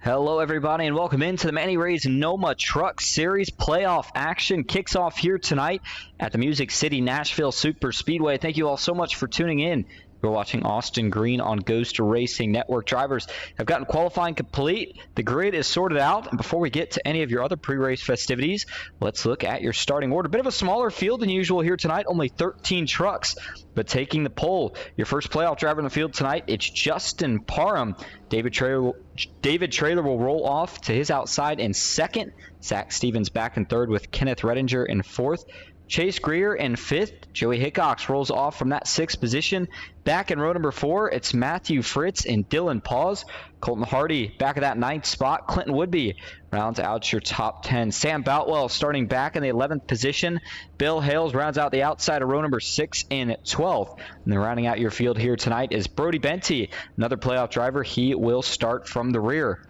Hello everybody and welcome into the Manny Rays NOMA Truck Series. Playoff action kicks off here tonight at the Music City Nashville Superspeedway. Thank you all so much for tuning in. We're watching Austin Green on Ghost Racing Network. Drivers have gotten qualifying complete. The grid is sorted out. And before we get to any of your other pre-race festivities, let's look at your starting order. Bit of a smaller field than usual here tonight. Only 13 trucks, but taking the pole. Your first playoff driver in the field tonight, it's Justin Parham. David Traylor will roll off to his outside in second. Zach Stevens back in third with Kenneth Redinger in fourth. Chase Greer in fifth. Joey Hickox rolls off from that sixth position. Back in row number 4, it's Matthew Fritz and Dylan Paws. Colton Hardy back at that ninth spot. Clinton Woodby rounds out your top 10. Sam Boutwell starting back in the 11th position. Bill Hales rounds out the outside of row number 6 in 12th. And then rounding out your field here tonight is Brody Benty, another playoff driver. He will start from the rear.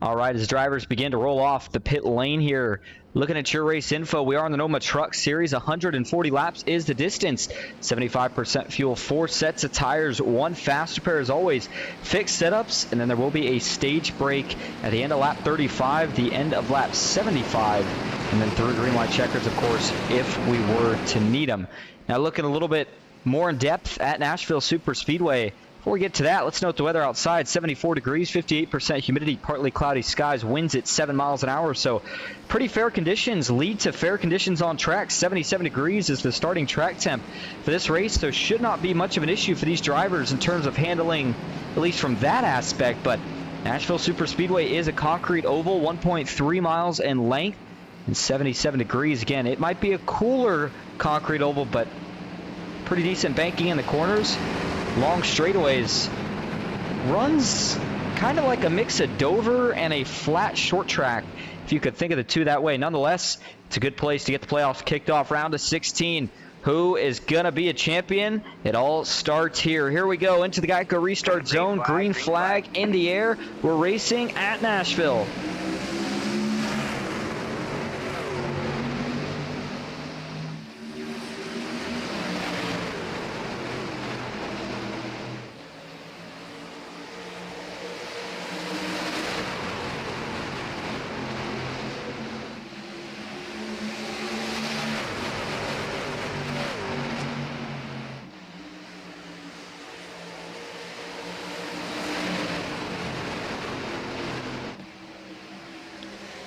All right, as drivers begin to roll off the pit lane here, looking at your race info, we are in the NOMA Truck Series. 140 laps is the distance. 75% fuel, 4 sets of tires, 1 faster pair as always. Fixed setups, and then there will be a stage break at the end of lap 35, the end of lap 75, and then 3 green light checkers, of course, if we were to need them. Now looking a little bit more in depth at Nashville Superspeedway. Before we get to that, let's note the weather outside. 74 degrees, 58% humidity, partly cloudy skies, winds at 7 miles an hour. So pretty fair conditions lead to fair conditions on track. 77 degrees is the starting track temp for this race, so should not be much of an issue for these drivers in terms of handling, at least from that aspect. But Nashville Superspeedway is a concrete oval, 1.3 miles in length, and 77 degrees. Again, it might be a cooler concrete oval, but pretty decent banking in the corners. Long straightaways. Runs kind of like a mix of Dover and a flat short track, if you could think of the two that way. Nonetheless, it's a good place to get the playoffs kicked off. Round of 16. Who is going to be a champion? It all starts here. Here we go into the Geico restart zone. Green flag in the air. We're racing at Nashville.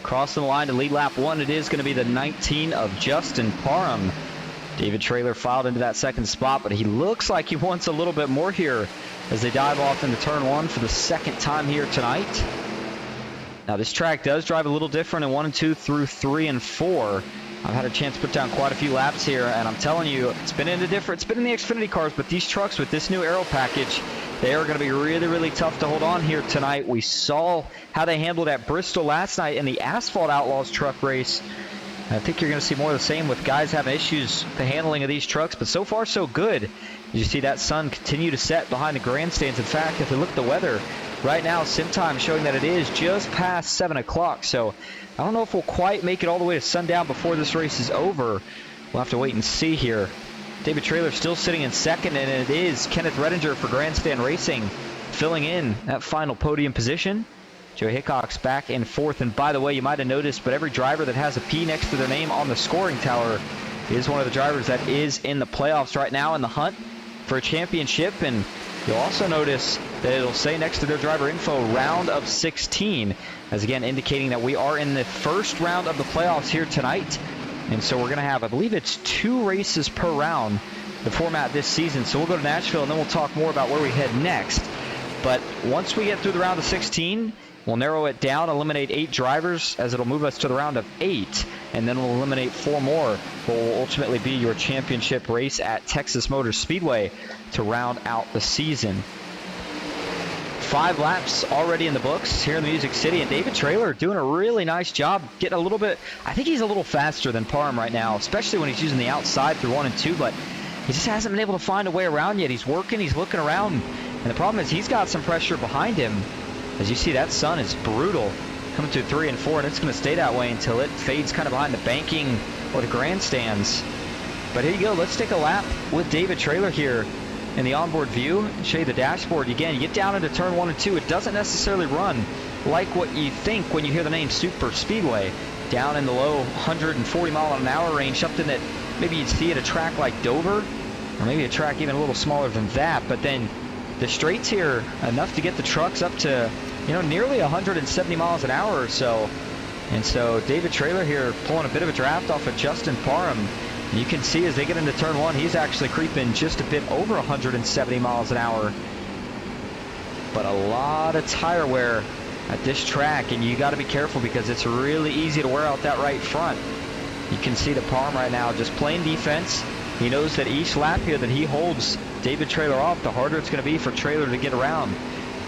Crossing the line to lead lap 1, it is going to be the 19 of Justin Parham. David Traylor filed into that second spot, but he looks like he wants a little bit more here as they dive off into turn 1 for the second time here tonight. Now this track does drive a little different in 1 and 2 through 3 and 4. I've had a chance to put down quite a few laps here, and I'm telling you, it's been in the Xfinity cars, but these trucks with this new aero package, they are going to be really, really tough to hold on here tonight. We saw how they handled at Bristol last night in the Asphalt Outlaws truck race. I think you're going to see more of the same with guys having issues with the handling of these trucks, but so far so good. You see that sun continue to set behind the grandstands. In fact, if we look at the weather, right now sim time showing that it is just past 7 o'clock, so I don't know if we'll quite make it all the way to sundown before this race is over. We'll have to wait and see here. David Traylor still sitting in second, and it is Kenneth Redinger for Grandstand Racing filling in that final podium position. Joey Hickok's back in fourth, and by the way, you might have noticed, but every driver that has a P next to their name on the scoring tower is one of the drivers that is in the playoffs right now in the hunt for a championship. And you'll also notice that it'll say next to their driver info, round of 16, as again indicating that we are in the first round of the playoffs here tonight. And so we're going to have, I believe it's 2 races per round, the format this season. So we'll go to Nashville, and then we'll talk more about where we head next. But once we get through the round of 16, we'll narrow it down, eliminate 8 drivers, as it'll move us to the round of 8, and then we'll eliminate 4 more, what will ultimately be your championship race at Texas Motor Speedway to round out the season. 5 laps already in the books here in the Music City, and David Traylor doing a really nice job getting a little bit, I think he's a little faster than Parham right now, especially when he's using the outside through 1 and 2, but he just hasn't been able to find a way around yet. He's working, he's looking around, and the problem is he's got some pressure behind him. As you see, that sun is brutal coming through 3 and 4, and it's going to stay that way until it fades kind of behind the banking or the grandstands. But here you go. Let's take a lap with David Traylor here in the onboard view and show you the dashboard. Again, you get down into turn 1 and 2. It doesn't necessarily run like what you think when you hear the name Superspeedway. Down in the low 140 mile an hour range, something that maybe you'd see at a track like Dover, or maybe a track even a little smaller than that. But then the straights here, enough to get the trucks up to, nearly 170 miles an hour or so. And so David Traylor here pulling a bit of a draft off of Justin Parham. You can see as they get into turn 1, he's actually creeping just a bit over 170 miles an hour. But a lot of tire wear at this track, and you got to be careful because it's really easy to wear out that right front. You can see the Parham right now just playing defense. He knows that each lap here that he holds David Traylor off, the harder it's going to be for Traylor to get around.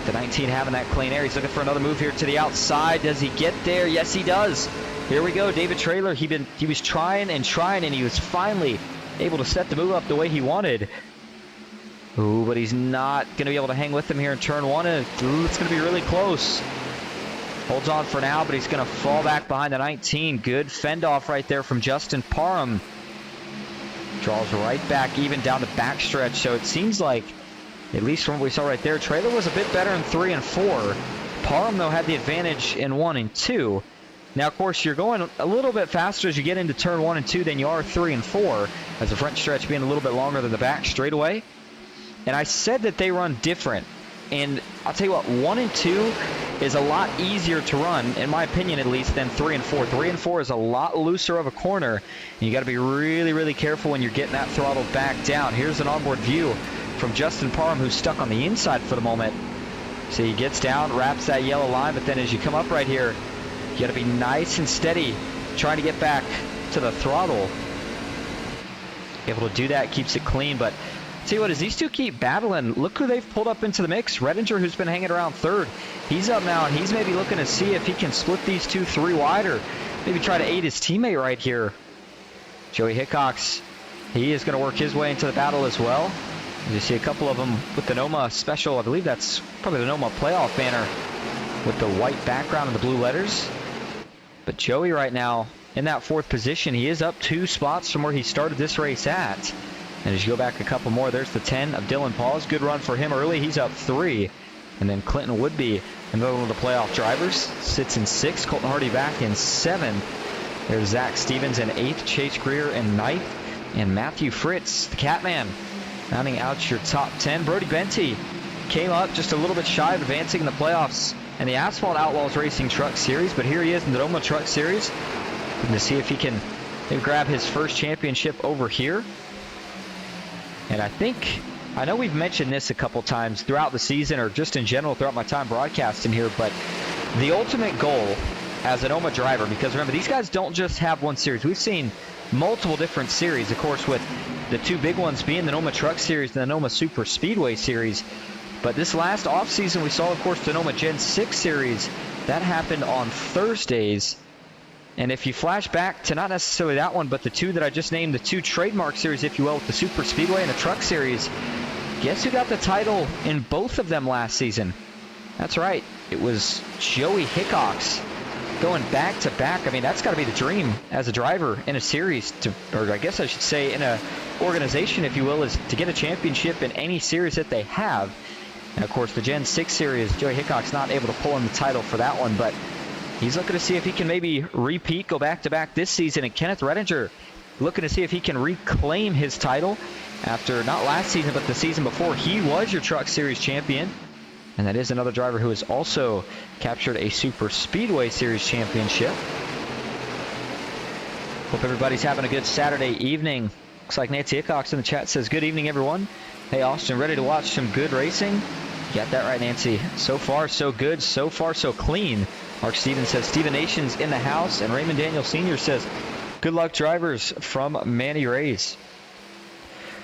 The 19 having that clean air. He's looking for another move here to the outside. Does he get there? Yes, he does. Here we go. David Traylor, he was trying, and he was finally able to set the move up the way he wanted. Ooh, but he's not going to be able to hang with him here in turn 1. And it's going to be really close. Holds on for now, but he's going to fall back behind the 19. Good fend off right there from Justin Parham. Draws right back even down the backstretch. So it seems like, at least from what we saw right there, Traylor was a bit better in 3 and 4. Parham, though, had the advantage in 1 and 2. Now, of course, you're going a little bit faster as you get into turn 1 and 2 than you are 3 and 4, as the front stretch being a little bit longer than the back straightaway. And I said that they run different. And I'll tell you what, 1 and 2 is a lot easier to run, in my opinion at least, than 3 and 4. 3 and 4 is a lot looser of a corner, and you got to be really, really careful when you're getting that throttle back down. Here's an onboard view from Justin Parham, who's stuck on the inside for the moment. So he gets down, wraps that yellow line, but then as you come up right here, you got to be nice and steady, trying to get back to the throttle. Able to do that, keeps it clean, but tell you what, as these two keep battling, look who they've pulled up into the mix. Redinger, who's been hanging around 3rd, he's up now, and he's maybe looking to see if he can split these two 3 wide, or maybe try to aid his teammate right here. Joey Hickok's, he is going to work his way into the battle as well. You see a couple of them with the NOMA special, I believe that's probably the NOMA playoff banner with the white background and the blue letters. But Joey right now in that 4th position, he is up 2 spots from where he started this race at. And as you go back a couple more, there's the 10 of Dylan Pauls. Good run for him early. He's up 3. And then Clinton Woodby, another one of the playoff drivers, sits in 6. Colton Hardy back in 7. There's Zach Stevens in 8th. Chase Greer in 9th. And Matthew Fritz, the Catman, rounding out your top 10. Brody Benty came up just a little bit shy of advancing in the playoffs in the Asphalt Outlaws Racing Truck Series. But here he is in the NOMA Truck Series. Looking to see if he can maybe grab his first championship over here. And I know we've mentioned this a couple times throughout the season, or just in general throughout my time broadcasting here, but the ultimate goal as a NOMA driver, because remember, these guys don't just have one series. We've seen multiple different series, of course, with the two big ones being the NOMA Truck Series and the NOMA Superspeedway Series. But this last offseason, we saw, of course, the NOMA Gen 6 Series. That happened on Thursdays. And if you flash back to not necessarily that one, but the two that I just named, the two trademark series, if you will, with the Superspeedway and the Truck Series, guess who got the title in both of them last season? That's right. It was Joey Hickox going back to back. I mean, that's got to be the dream as a driver in a series, or I guess I should say in a organization, if you will, is to get a championship in any series that they have. And of course, the Gen 6 series, Joey Hickox not able to pull in the title for that one, but he's looking to see if he can maybe repeat, go back-to-back this season. And Kenneth Redinger looking to see if he can reclaim his title after not last season, but the season before. He was your Truck Series champion. And that is another driver who has also captured a Super Speedway Series championship. Hope everybody's having a good Saturday evening. Looks like Nancy Hickox in the chat says, good evening, everyone. Hey, Austin, ready to watch some good racing? You got that right, Nancy. So far, so good. So far, so clean. Mark Stevens says, Steven Nation's in the house. And Raymond Daniel Sr. says, good luck, drivers, from Manny Rays.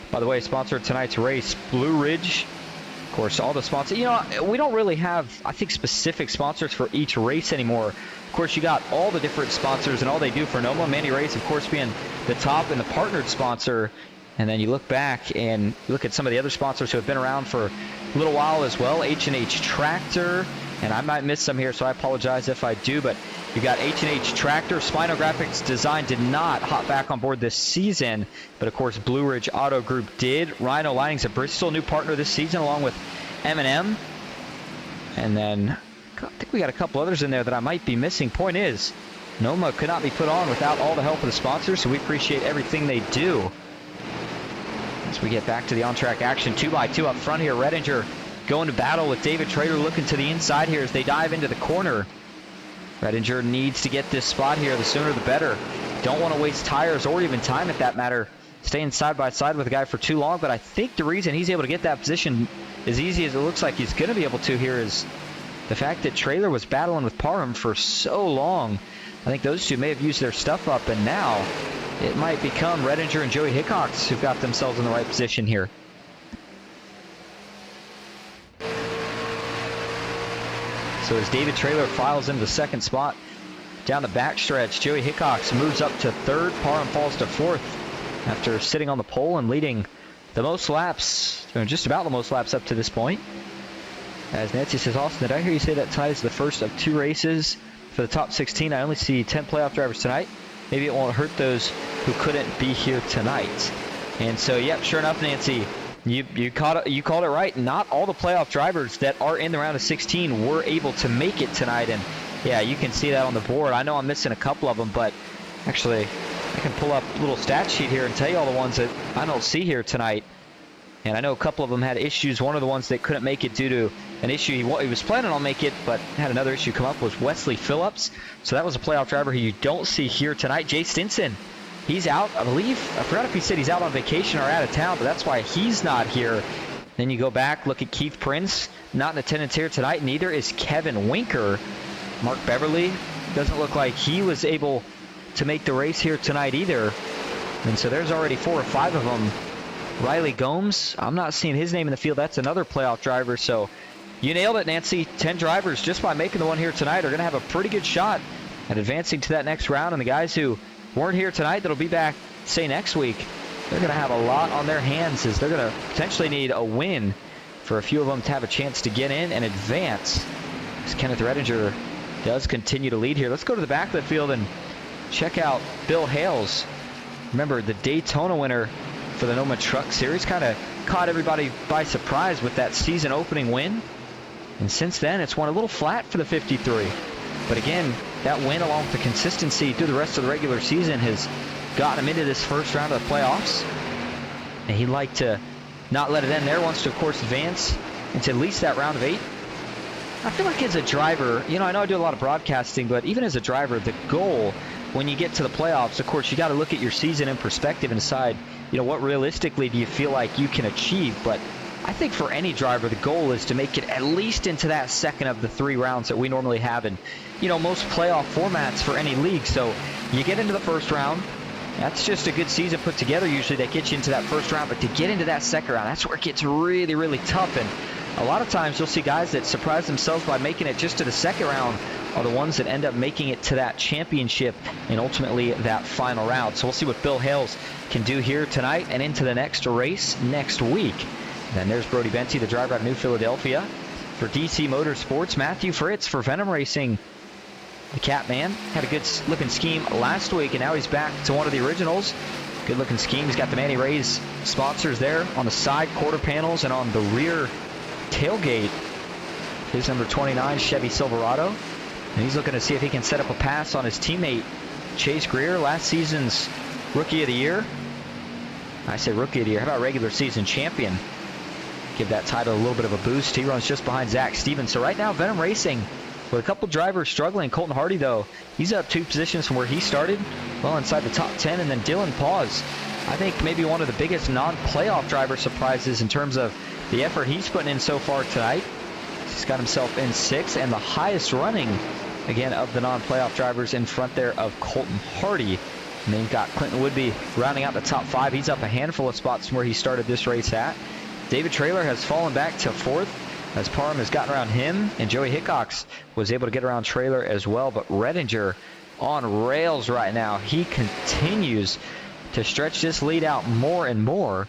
By the way, sponsor of tonight's race, Blue Ridge. Of course, all the sponsors. You know, we don't really have, I think, specific sponsors for each race anymore. Of course, you got all the different sponsors and all they do for NOMA. Manny Rays, of course, being the top and the partnered sponsor. And then you look back and you look at some of the other sponsors who have been around for a little while as well. H&H Tractor, and I might miss some here, so I apologize if I do, but you got H&H Tractor. Spino Graphics Design did not hop back on board this season, but of course Blue Ridge Auto Group did. Rhino Linings of Bristol, new partner this season, along with M&M. And then I think we got a couple others in there that I might be missing. Point is, NOMA could not be put on without all the help of the sponsors, so we appreciate everything they do. As we get back to the on-track action, 2x2 up front here. Redinger going to battle with David Trader, looking to the inside here as they dive into the corner. Redinger needs to get this spot here. The sooner the better. Don't want to waste tires or even time at that matter. Staying side by side with the guy for too long, but I think the reason he's able to get that position as easy as it looks like he's going to be able to here is the fact that Trailer was battling with Parham for so long. I think those two may have used their stuff up, and now it might become Redinger and Joey Hickox who've got themselves in the right position here. So as David Traylor files into the second spot down the backstretch, Joey Hickox moves up to third. Parham falls to fourth after sitting on the pole and leading the most laps, or just about the most laps up to this point. As Nancy says, Austin, did I hear you say that ties the first of two races for the top 16? I only see 10 playoff drivers tonight. Maybe it won't hurt those who couldn't be here tonight. And so, yep, sure enough, Nancy, you called it right. Not all the playoff drivers that are in the round of 16 were able to make it tonight. And yeah, you can see that on the board. I know I'm missing a couple of them, but actually I can pull up a little stat sheet here and tell you all the ones that I don't see here tonight. And I know a couple of them had issues. One of the ones that couldn't make it due to an issue he was planning on make it, but had another issue come up, was Wesley Phillips. So that was a playoff driver who you don't see here tonight. Jay Stinson, he's out, I believe. I forgot if he said he's out on vacation or out of town, but that's why he's not here. Then you go back, look at Keith Prince, not in attendance here tonight. Neither is Kevin Winker. Mark Beverly doesn't look like he was able to make the race here tonight either. And so there's already 4 or 5 of them. Riley Gomes, I'm not seeing his name in the field. That's another playoff driver. So you nailed it, Nancy. 10 drivers just by making the one here tonight are going to have a pretty good shot at advancing to that next round. And the guys who weren't here tonight that'll be back, say, next week, they're going to have a lot on their hands as they're going to potentially need a win for a few of them to have a chance to get in and advance. As Kenneth Redinger does continue to lead here. Let's go to the back of the field and check out Bill Hales. Remember, the Daytona winner for the NOMA Truck Series, kind of caught everybody by surprise with that season opening win. And since then, it's won a little flat for the 53. But again, that win along with the consistency through the rest of the regular season has gotten him into this first round of the playoffs. And he'd like to not let it end there. Wants to, of course, advance into at least that round of 8. I feel like as a driver, you know, I know I do a lot of broadcasting, but even as a driver, the goal when you get to the playoffs, of course, you got to look at your season in perspective and decide, you know, what realistically do you feel like you can achieve. But I think for any driver, the goal is to make it at least into that second of the 3 rounds that we normally have in, most playoff formats for any league. So you get into the first round. That's just a good season put together. Usually they get you into that first round, but to get into that second round, that's where it gets really, really tough. And a lot of times you'll see guys that surprise themselves by making it just to the second round are the ones that end up making it to that championship and ultimately that final round. So we'll see what Bill Hales can do here tonight and into the next race next week. And then there's Brody Benty, the driver out of New Philadelphia. For DC Motorsports, Matthew Fritz for Venom Racing. The Catman had a good looking scheme last week, and now he's back to one of the originals. Good looking scheme. He's got the Manny Rays sponsors there on the side quarter panels and on the rear tailgate. His number 29 Chevy Silverado. And he's looking to see if he can set up a pass on his teammate Chase Greer, last season's Rookie of the Year. I say Rookie of the Year. How about regular season champion? Give that title a little bit of a boost. He runs just behind Zach Stevens. So right now, Venom Racing, with a couple drivers struggling. Colton Hardy, though, he's up 2 positions from where he started, well inside the top 10. And then Dylan Paws, I think maybe one of the biggest non-playoff driver surprises in terms of the effort he's putting in so far tonight. He's got himself in 6th and the highest running, again, of the non-playoff drivers in front there of Colton Hardy. And then you've got Clinton Woodby rounding out the top 5. He's up a handful of spots from where he started this race at. David Traylor has fallen back to 4th as Parham has gotten around him, and Joey Hickox was able to get around Traylor as well. But Redinger on rails right now. He continues to stretch this lead out more and more.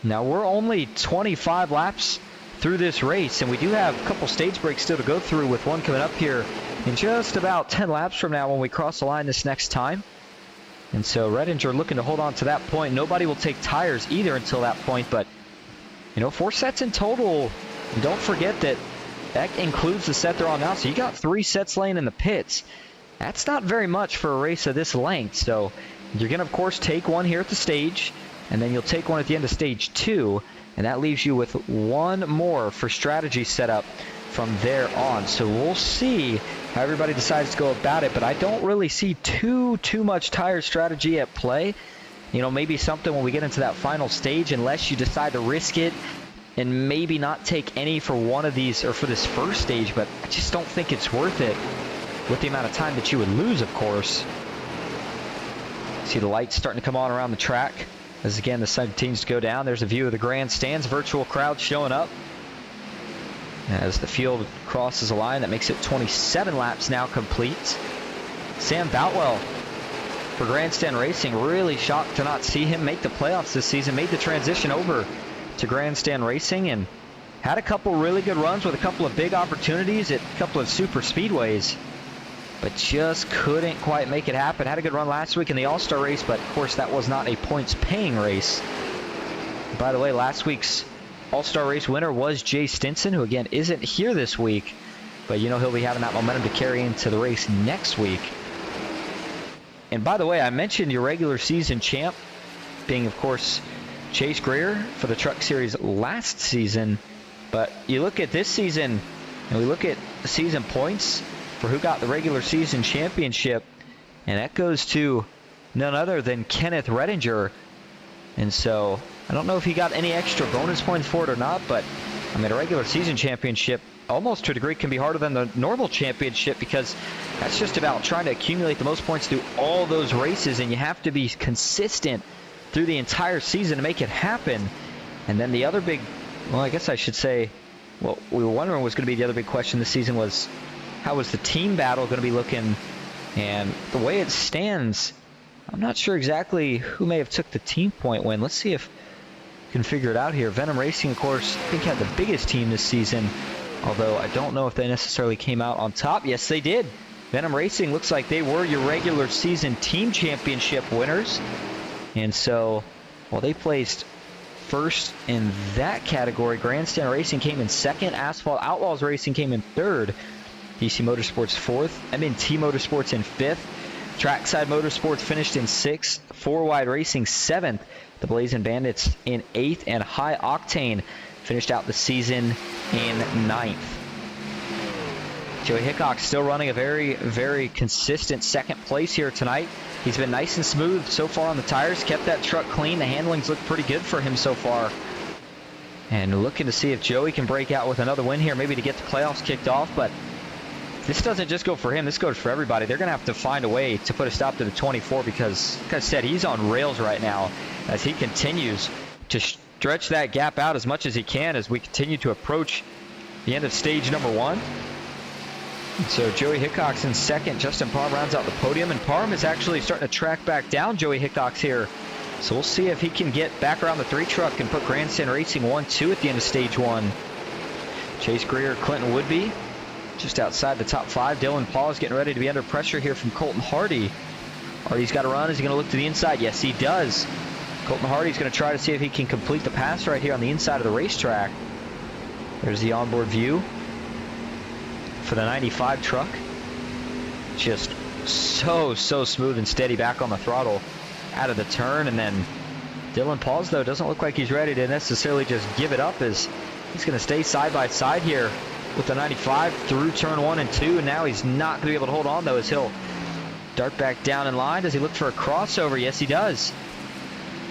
Now we're only 25 laps through this race, and we do have a couple stage breaks still to go through, with one coming up here in just about 10 laps from now when we cross the line this next time. And so Redinger looking to hold on to that point. Nobody will take tires either until that point, but 4 sets in total. And don't forget that includes the set they're on now. So you got 3 sets laying in the pits. That's not very much for a race of this length. So you're going to, of course, take one here at the stage, and then you'll take one at the end of stage 2. And that leaves you with 1 more for strategy setup from there on. So we'll see how everybody decides to go about it. But I don't really see too much tire strategy at play. Maybe something when we get into that final stage, unless you decide to risk it and maybe not take any for one of these, or for this first stage. But I just don't think it's worth it with the amount of time that you would lose, of course. See the lights starting to come on around the track as, again, the sun continues to go down. There's a view of the grandstands. Virtual crowd showing up as the field crosses a line. That makes it 27 laps now complete. Sam Boutwell for Grandstand Racing, really shocked to not see him make the playoffs this season. Made the transition over to Grandstand Racing and had a couple really good runs with a couple of big opportunities at a couple of super speedways, but just couldn't quite make it happen. Had a good run last week in the All-Star race, but of course that was not a points-paying race. By the way, last week's All-Star race winner was Jay Stinson, who again isn't here this week, but he'll be having that momentum to carry into the race next week. And by the way, I mentioned your regular season champ being, of course, Chase Greer for the Truck Series last season. But you look at this season, and we look at the season points for who got the regular season championship, and that goes to none other than Kenneth Redinger. And so I don't know if he got any extra bonus points for it or not, but I mean, a regular season championship almost to a degree can be harder than the normal championship, because that's just about trying to accumulate the most points through all those races, and you have to be consistent through the entire season to make it happen. And then the other big, well, I guess I should say, what we were wondering was going to be the other big question this season was, how was the team battle going to be looking? And the way it stands, I'm not sure exactly who may have took the team point win. Let's see if we can figure it out here. Venom Racing, of course, I think had the biggest team this season, although I don't know if they necessarily came out on top. Yes, they did. Venom Racing looks like they were your regular season team championship winners. And so, well, they placed first in that category. Grandstand Racing came in second. Asphalt Outlaws Racing came in third. DC Motorsports fourth. M&T Motorsports in fifth. Trackside Motorsports finished in sixth. Four Wide Racing seventh. The Blazing Bandits in eighth. And High Octane finished out the season in ninth. Joey Hickox still running a very, very consistent second place here tonight. He's been nice and smooth so far on the tires, kept that truck clean. The handling's looked pretty good for him so far. And looking to see if Joey can break out with another win here, maybe to get the playoffs kicked off. But this doesn't just go for him. This goes for everybody. They're going to have to find a way to put a stop to the 24 because, like I said, he's on rails right now as he continues to stretch that gap out as much as he can as we continue to approach the end of stage number 1. And so Joey Hickok's in second. Justin Parham rounds out the podium, and Parham is actually starting to track back down Joey Hickok's here. So we'll see if he can get back around the 3 truck and put Grandstand Racing 1-2 at the end of stage 1. Chase Greer, Clinton Woodby just outside the top 5. Dylan Paul is getting ready to be under pressure here from Colton Hardy. Hardy's got to run. Is he going to look to the inside? Yes, he does. Colton Hardy's going to try to see if he can complete the pass right here on the inside of the racetrack. There's the onboard view for the 95 truck. Just so smooth and steady back on the throttle out of the turn. And then Dylan Pauls, though, doesn't look like he's ready to necessarily just give it up, as he's going to stay side by side here with the 95 through turn 1 and 2. And now he's not going to be able to hold on, though, as he'll dart back down in line. Does he look for a crossover? Yes, he does.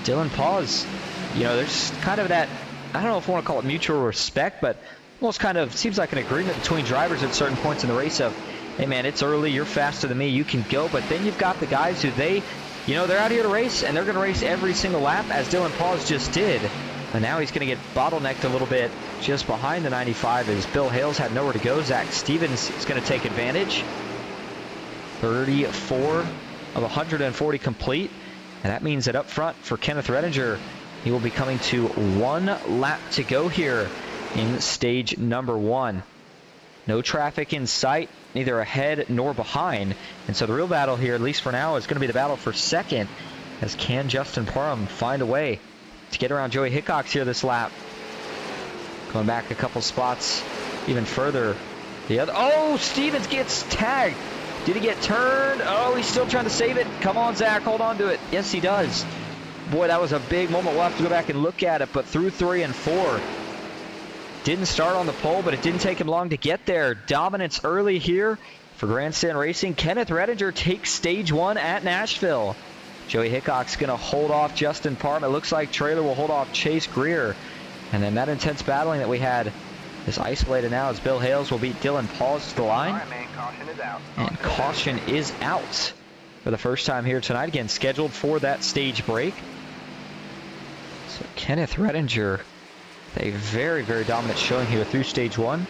Dylan Pauls, you know, there's kind of that, I don't know if I want to call it mutual respect, but almost kind of seems like an agreement between drivers at certain points in the race of, hey man, it's early, you're faster than me, you can go. But then you've got the guys who you know, they're out here to race, and they're going to race every single lap, as Dylan Pauls just did. And now he's going to get bottlenecked a little bit just behind the 95 as Bill Hales had nowhere to go. Zach Stevens is going to take advantage. 34 of 140 complete. And that means that up front for Kenneth Redinger, he will be coming to 1 lap to go here in stage number 1. No traffic in sight, neither ahead nor behind. And so the real battle here, at least for now, is going to be the battle for second, as can Justin Parham find a way to get around Joey Hickok's here this lap. Going back a couple spots even further. Oh, Stevens gets tagged. Did he get turned? Oh, he's still trying to save it. Come on, Zach, hold on to it. Yes, he does. Boy, that was a big moment. We'll have to go back and look at it, but through 3 and 4. Didn't start on the pole, but it didn't take him long to get there. Dominance early here for Grandstand Racing. Kenneth Redinger takes stage 1 at Nashville. Joey Hickok's going to hold off Justin Parham. It looks like Trailer will hold off Chase Greer. And then that intense battling that we had is isolated now as Bill Hales will beat Dylan Pauls to the line. All right, man, caution is out. And caution is out for the first time here tonight. Again, scheduled for that stage break. So Kenneth Redinger, a very dominant showing here through stage 1,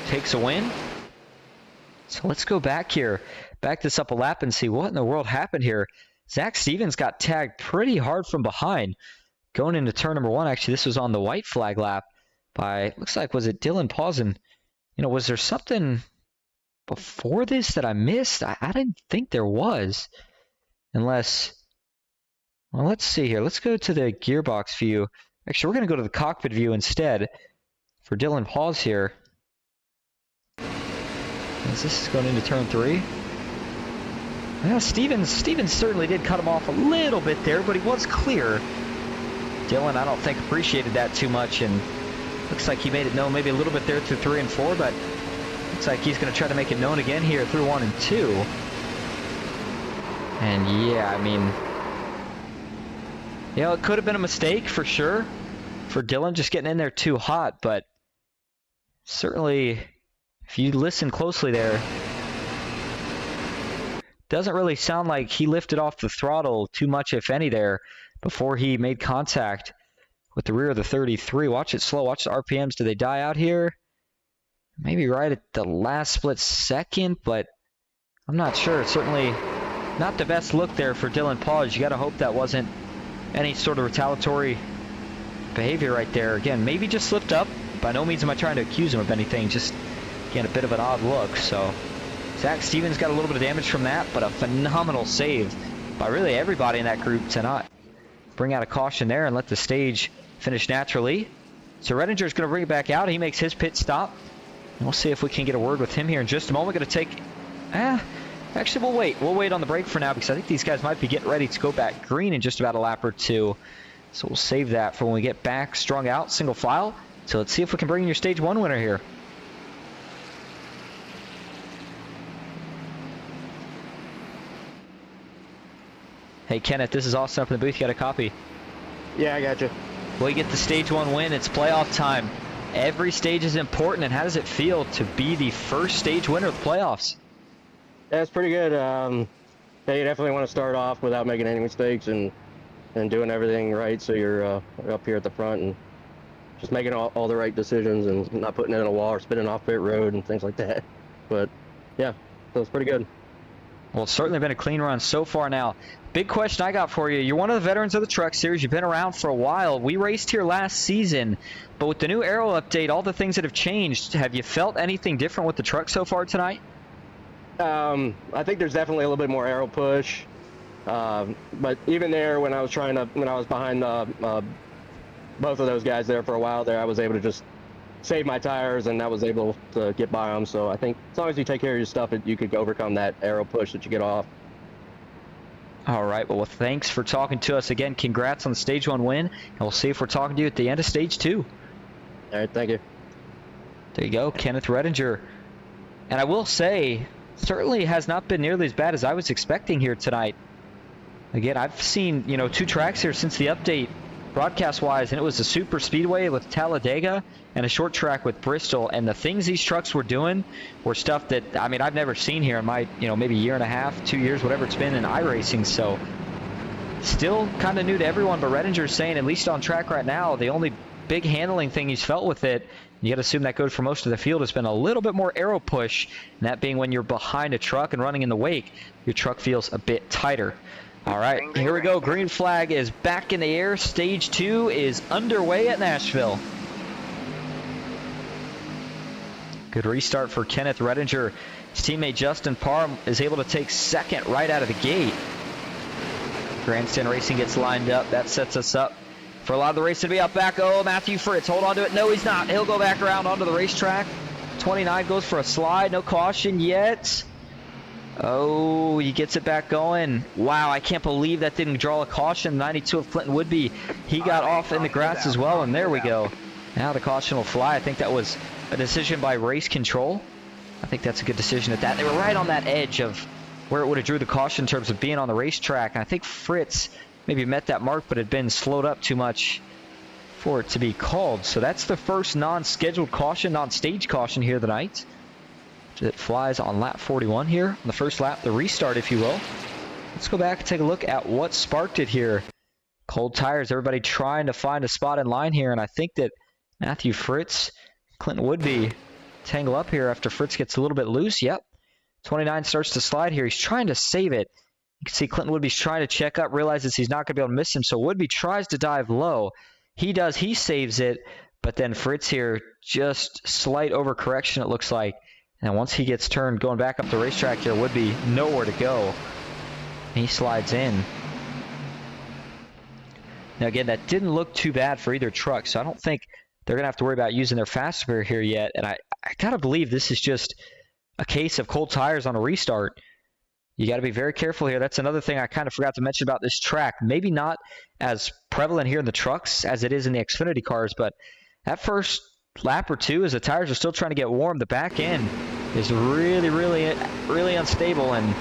takes a win. So let's go back here, back this up a lap and see what in the world happened here. Zach Stevens got tagged pretty hard from behind going into turn number 1. Actually, this was on the white flag lap by, looks like, was it Dylan Pauls? And, you know, was there something before this that I missed? I didn't think there was, unless, well, let's see here. Let's go to the gearbox view. Actually, we're going to go to the cockpit view instead for Dylan Pauls here. As this is going into turn 3. Well, Stevens certainly did cut him off a little bit there, but he was clear. Dylan, I don't think, appreciated that too much, and looks like he made it known maybe a little bit there through 3 and 4, but looks like he's going to try to make it known again here through 1 and 2. And yeah, I mean, you know, it could have been a mistake for sure for Dylan just getting in there too hot, but certainly if you listen closely there, doesn't really sound like he lifted off the throttle too much, if any, there before he made contact with the rear of the 33. Watch it slow. Watch the RPMs. Do they die out here? Maybe right at the last split second, but I'm not sure. It's certainly not the best look there for Dylan Pauls. You got to hope that wasn't any sort of retaliatory behavior right there. Again, maybe just slipped up. By no means am I trying to accuse him of anything. Just, again, a bit of an odd look. So Zach Stevens got a little bit of damage from that, but a phenomenal save by really everybody in that group to not bring out a caution there and let the stage finish naturally. So Redinger's going to bring it back out. He makes his pit stop. And we'll see if we can get a word with him here in just a moment. Going to take... actually, we'll wait. We'll wait on the break for now because I think these guys might be getting ready to go back green in just about a lap or two. So we'll save that for when we get back strung out, single file. So let's see if we can bring in your stage 1 winner here. Hey, Kenneth, this is Austin up in the booth. You got a copy? Yeah, I got you. We get the stage 1 win. It's playoff time. Every stage is important, and how does it feel to be the first stage winner of the playoffs? Yeah, it's pretty good. Yeah, you definitely want to start off without making any mistakes and doing everything right, so you're up here at the front and just making all the right decisions and not putting it in a wall or spinning off pit road and things like that. But yeah, so it's pretty good. Well, it's certainly been a clean run so far now. Big question I got for you. You're one of the veterans of the Truck Series. You've been around for a while. We raced here last season, but with the new aero update, all the things that have changed, have you felt anything different with the truck so far tonight? I think there's definitely a little bit more aero push. But even there, when I was behind both of those guys there for a while there, I was able to just save my tires, and I was able to get by them. So I think as long as you take care of your stuff, you could overcome that aero push that you get off. All right, well, thanks for talking to us again. Congrats on the stage 1 win, and we'll see if we're talking to you at the end of stage 2. All right, thank you. There you go, Kenneth Redinger. And I will say, certainly has not been nearly as bad as I was expecting here tonight. Again, I've seen, 2 tracks here since the update, broadcast-wise, and it was a super speedway with Talladega and a short track with Bristol, and the things these trucks were doing were stuff that, I've never seen here in my, maybe year and a half, 2 years, whatever it's been in iRacing. So still kind of new to everyone, but Redinger's saying, at least on track right now, the only big handling thing he's felt with it, you got to assume that goes for most of the field, has been a little bit more aero push, and that being when you're behind a truck and running in the wake, your truck feels a bit tighter. All right, here we go. Green flag is back in the air. Stage 2 is underway at Nashville. Good restart for Kenneth Redinger. His teammate Justin Parham is able to take second right out of the gate. Grandstand Racing gets lined up. That sets us up for a lot of the race to be up back. Oh, Matthew Fritz, hold on to it. No, he's not. He'll go back around onto the racetrack. 29 goes for a slide. No caution yet. Oh, he gets it back going. Wow, I can't believe that didn't draw a caution. 92 of Clinton Woodby. He got off in the grass as well, and there we go. Now the caution will fly. I think that was a decision by race control. I think that's a good decision at that. They were right on that edge of where it would have drew the caution in terms of being on the racetrack. And I think Fritz maybe met that mark, but had been slowed up too much for it to be called. So that's the first non-scheduled caution, non-stage caution here tonight. It flies on lap 41 here, on the first lap, the restart, if you will. Let's go back and take a look at what sparked it here. Cold tires, everybody trying to find a spot in line here, and I think that Matthew Fritz, Clinton Woodby tangle up here after Fritz gets a little bit loose. Yep, 29 starts to slide here. He's trying to save it. You can see Clinton Woodby's trying to check up, realizes he's not going to be able to miss him, so Woodby tries to dive low. He does, he saves it, but then Fritz here, just slight overcorrection it looks like. And once he gets turned going back up the racetrack here, would be nowhere to go. He slides in. Now again, that didn't look too bad for either truck, so I don't think they're going to have to worry about using their fast rear here yet. And I got to believe this is just a case of cold tires on a restart. You got to be very careful here. That's another thing I kind of forgot to mention about this track. Maybe not as prevalent here in the trucks as it is in the Xfinity cars, but that first lap or two, as the tires are still trying to get warm, the back end is really unstable, and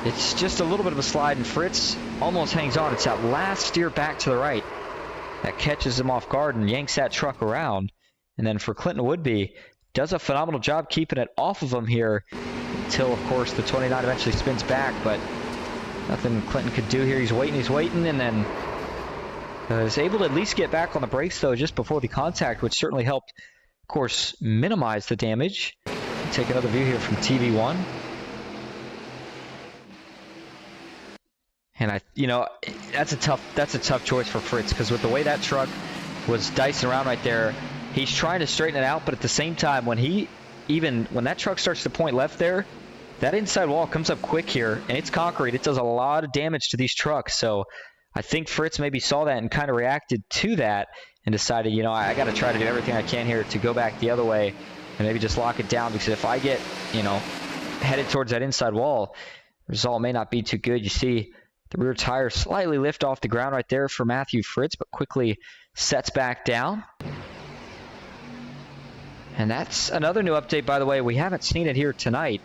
it's just a little bit of a slide, and Fritz almost hangs on. It's that last steer back to the right that catches him off guard and yanks that truck around. And then for Clinton Woodby, does a phenomenal job keeping it off of him here until, of course, the 29 eventually spins back, but nothing Clinton could do here. He's waiting, and then is able to at least get back on the brakes, though, just before the contact, which certainly helped, of course, minimize the damage. Take another view here from TV1. And that's a tough choice for Fritz, because with the way that truck was dicing around right there, he's trying to straighten it out, but at the same time, when that truck starts to point left there, that inside wall comes up quick here, and it's concrete. It does a lot of damage to these trucks, so I think Fritz maybe saw that and kind of reacted to that and decided, I got to try to do everything I can here to go back the other way and maybe just lock it down, because if I get, headed towards that inside wall, the result may not be too good. You see the rear tire slightly lift off the ground right there for Matthew Fritz, but quickly sets back down. And that's another new update, by the way. We haven't seen it here tonight.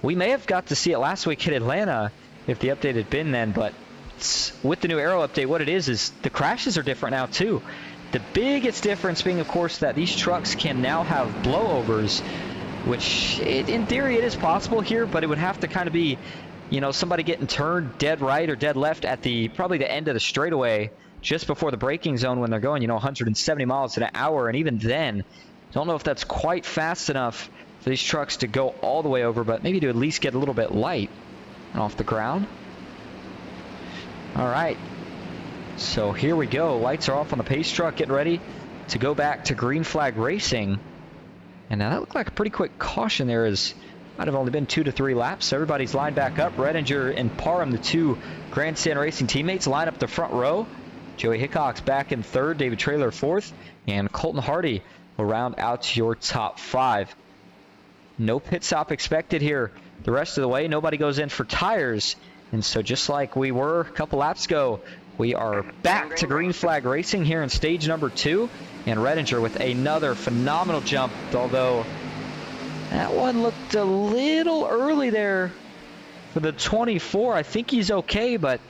We may have got to see it last week in Atlanta if the update had been then, but with the new aero update, what it is the crashes are different now too. The biggest difference being, of course, that these trucks can now have blowovers, which in theory it is possible here, but it would have to kind of be, you know, somebody getting turned dead right or dead left at probably the end of the straightaway just before the braking zone when they're going, you know, 170 miles an hour. And even then, don't know if that's quite fast enough for these trucks to go all the way over, but maybe to at least get a little bit light off the ground. All right. So here we go. Lights are off on the pace truck, getting ready to go back to green flag racing. And now that looked like a pretty quick caution there, as might have only been 2 to 3 laps. So everybody's lined back up. Redinger and Parham, the two Grandstand Racing teammates, line up the front row. Joey Hickox back in third, David Traylor fourth, and Colton Hardy will round out your top 5. No pit stop expected here the rest of the way. Nobody goes in for tires. And so just like we were a couple laps ago, we are back to green flag racing here in stage number 2. And Redinger with another phenomenal jump, although that one looked a little early there for the 24. I think he's okay, but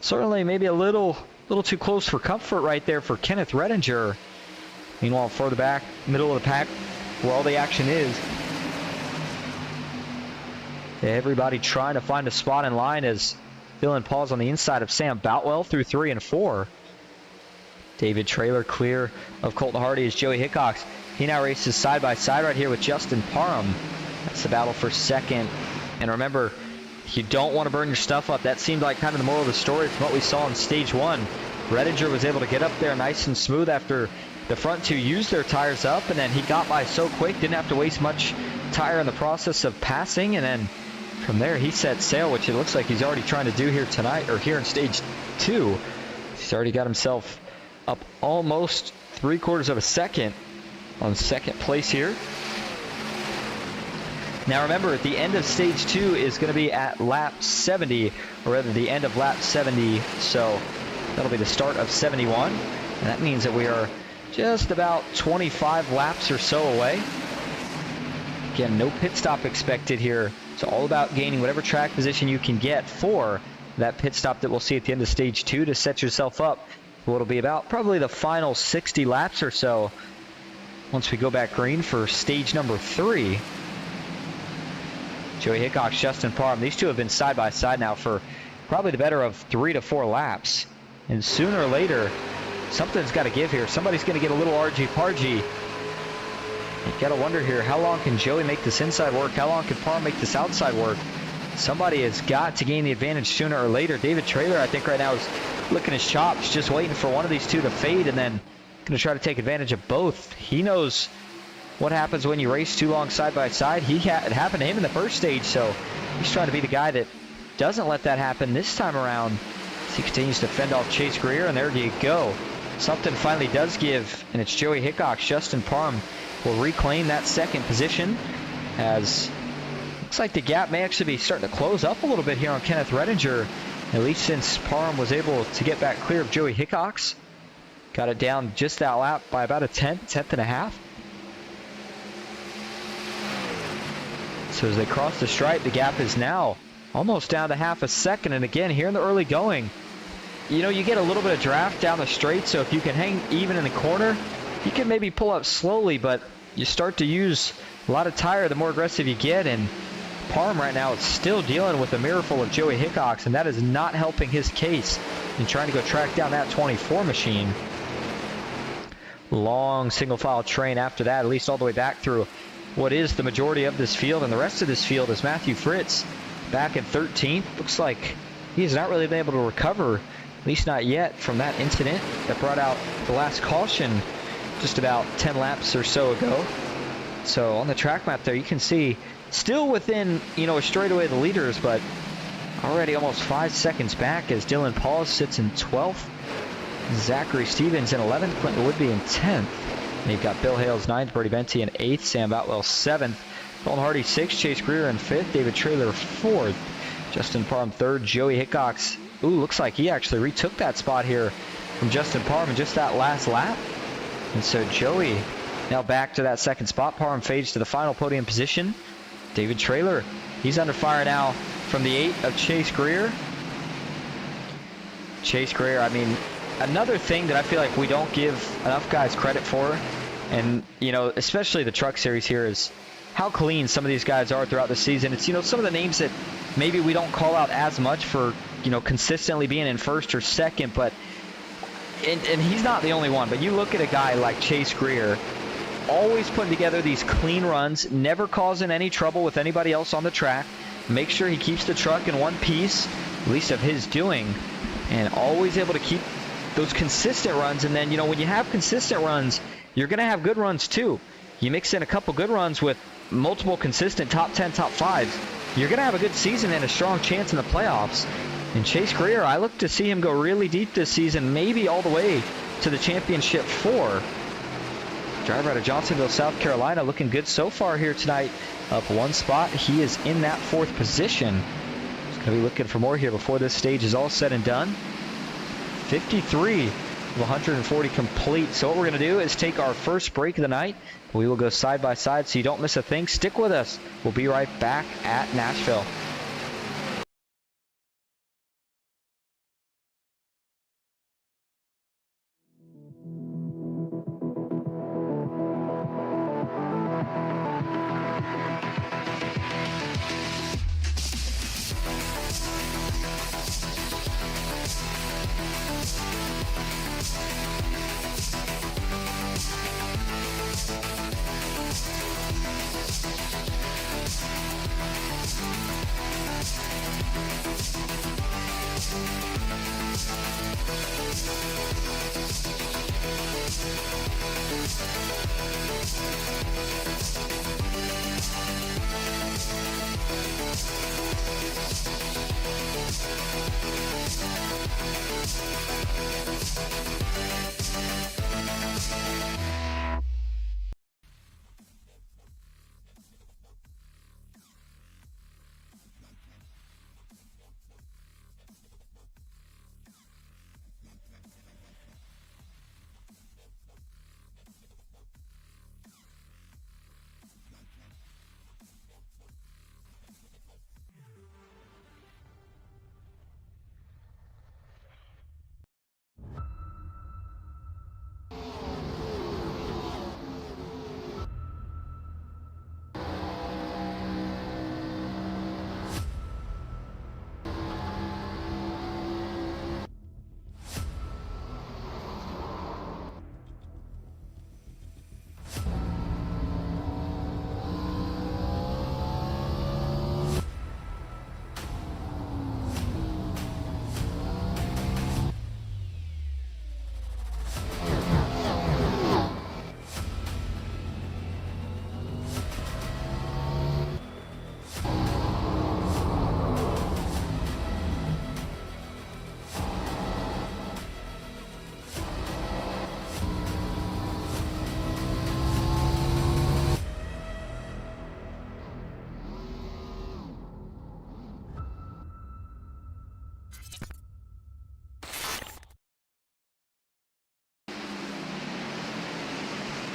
certainly maybe a little too close for comfort right there for Kenneth Redinger. Meanwhile, further back, middle of the pack, where all the action is, everybody trying to find a spot in line as Dylan Paul's on the inside of Sam Boutwell through 3 and 4. David Traylor clear of Colton Hardy as Joey Hickox. He now races side by side right here with Justin Parham. That's the battle for second. And remember, you don't want to burn your stuff up. That seemed like kind of the moral of the story from what we saw in stage 1. Redinger was able to get up there nice and smooth after the front two used their tires up, and then he got by so quick, didn't have to waste much tire in the process of passing, and then from there he set sail, which it looks like he's already trying to do here tonight, or here in stage 2. He's already got himself up almost 3/4 of a second on second place here. Now remember, at the end of stage 2 is going to be at lap 70, or rather the end of lap 70, so that'll be the start of 71, and that means that we are just about 25 laps or so away. Again, no pit stop expected here. It's all about gaining whatever track position you can get for that pit stop that we'll see at the end of stage 2 to set yourself up for what'll be about probably the final 60 laps or so once we go back green for stage number 3. Joey Hickox, Justin Parham, these two have been side by side now for probably the better of 3 to 4 laps. And sooner or later, something's got to give here. Somebody's going to get a little argy-pargy. You got to wonder here, how long can Joey make this inside work? How long can Parham make this outside work? Somebody has got to gain the advantage sooner or later. David Traylor, I think right now, is licking his chops, just waiting for one of these two to fade and then going to try to take advantage of both. He knows what happens when you race too long side by side. It happened to him in the first stage, so he's trying to be the guy that doesn't let that happen this time around. As he continues to fend off Chase Greer, and there you go. Something finally does give, and it's Joey Hickox. Justin Parham will reclaim that second position, as looks like the gap may actually be starting to close up a little bit here on Kenneth Redinger, at least since Parham was able to get back clear of Joey Hickox. Got it down just that lap by about a tenth and a half. So as they cross the stripe, the gap is now almost down to half a second. And again, here in the early going, you know, you get a little bit of draft down the straight, so if you can hang even in the corner, you can maybe pull up slowly, but you start to use a lot of tire the more aggressive you get. And Parham right now is still dealing with a mirrorful of Joey Hickox, and that is not helping his case in trying to go track down that 24 machine. Long single file train after that, at least all the way back through what is the majority of this field, and the rest of this field is Matthew Fritz back in 13th. Looks like he's not really been able to recover, at least not yet, from that incident that brought out the last caution just about 10 laps or so ago. So on the track map there, you can see still within, you know, a straightaway of the leaders, but already almost 5 seconds back as Dylan Paul sits in 12th. Zachary Stevens in 11th, Clinton Woodby in 10th. And you've got Bill Hales 9th, Brody Benty in 8th, Sam Boutwell 7th, Colton Hardy 6th, Chase Greer in 5th, David Traylor 4th, Justin Parham 3rd, Joey Hickox, looks like he actually retook that spot here from Justin Parham in just that last lap. And so Joey now back to that second spot. Parham fades to the final podium position. David Traylor, he's under fire now from the 8 of Chase Greer. Chase Greer, I mean, another thing that I feel like we don't give enough guys credit for, and, you know, especially the Truck Series here, is how clean some of these guys are throughout the season. It's, you know, some of the names that maybe we don't call out as much for, you know, consistently being in first or second, but, and he's not the only one, but you look at a guy like Chase Greer, always putting together these clean runs, never causing any trouble with anybody else on the track, make sure he keeps the truck in one piece, at least of his doing, and always able to keep those consistent runs. And then, you know, when you have consistent runs, you're going to have good runs too. You mix in a couple good runs with multiple consistent top 10, top 5s, you're going to have a good season and a strong chance in the playoffs. And Chase Greer, I look to see him go really deep this season, maybe all the way to the championship 4. Driver out of Johnsonville, South Carolina, looking good so far here tonight. Up one spot, he is in that 4th position. He's going to be looking for more here before this stage is all said and done. 53 of 140 complete. So what we're going to do is take our first break of the night. We will go side by side so you don't miss a thing. Stick with us. We'll be right back at Nashville.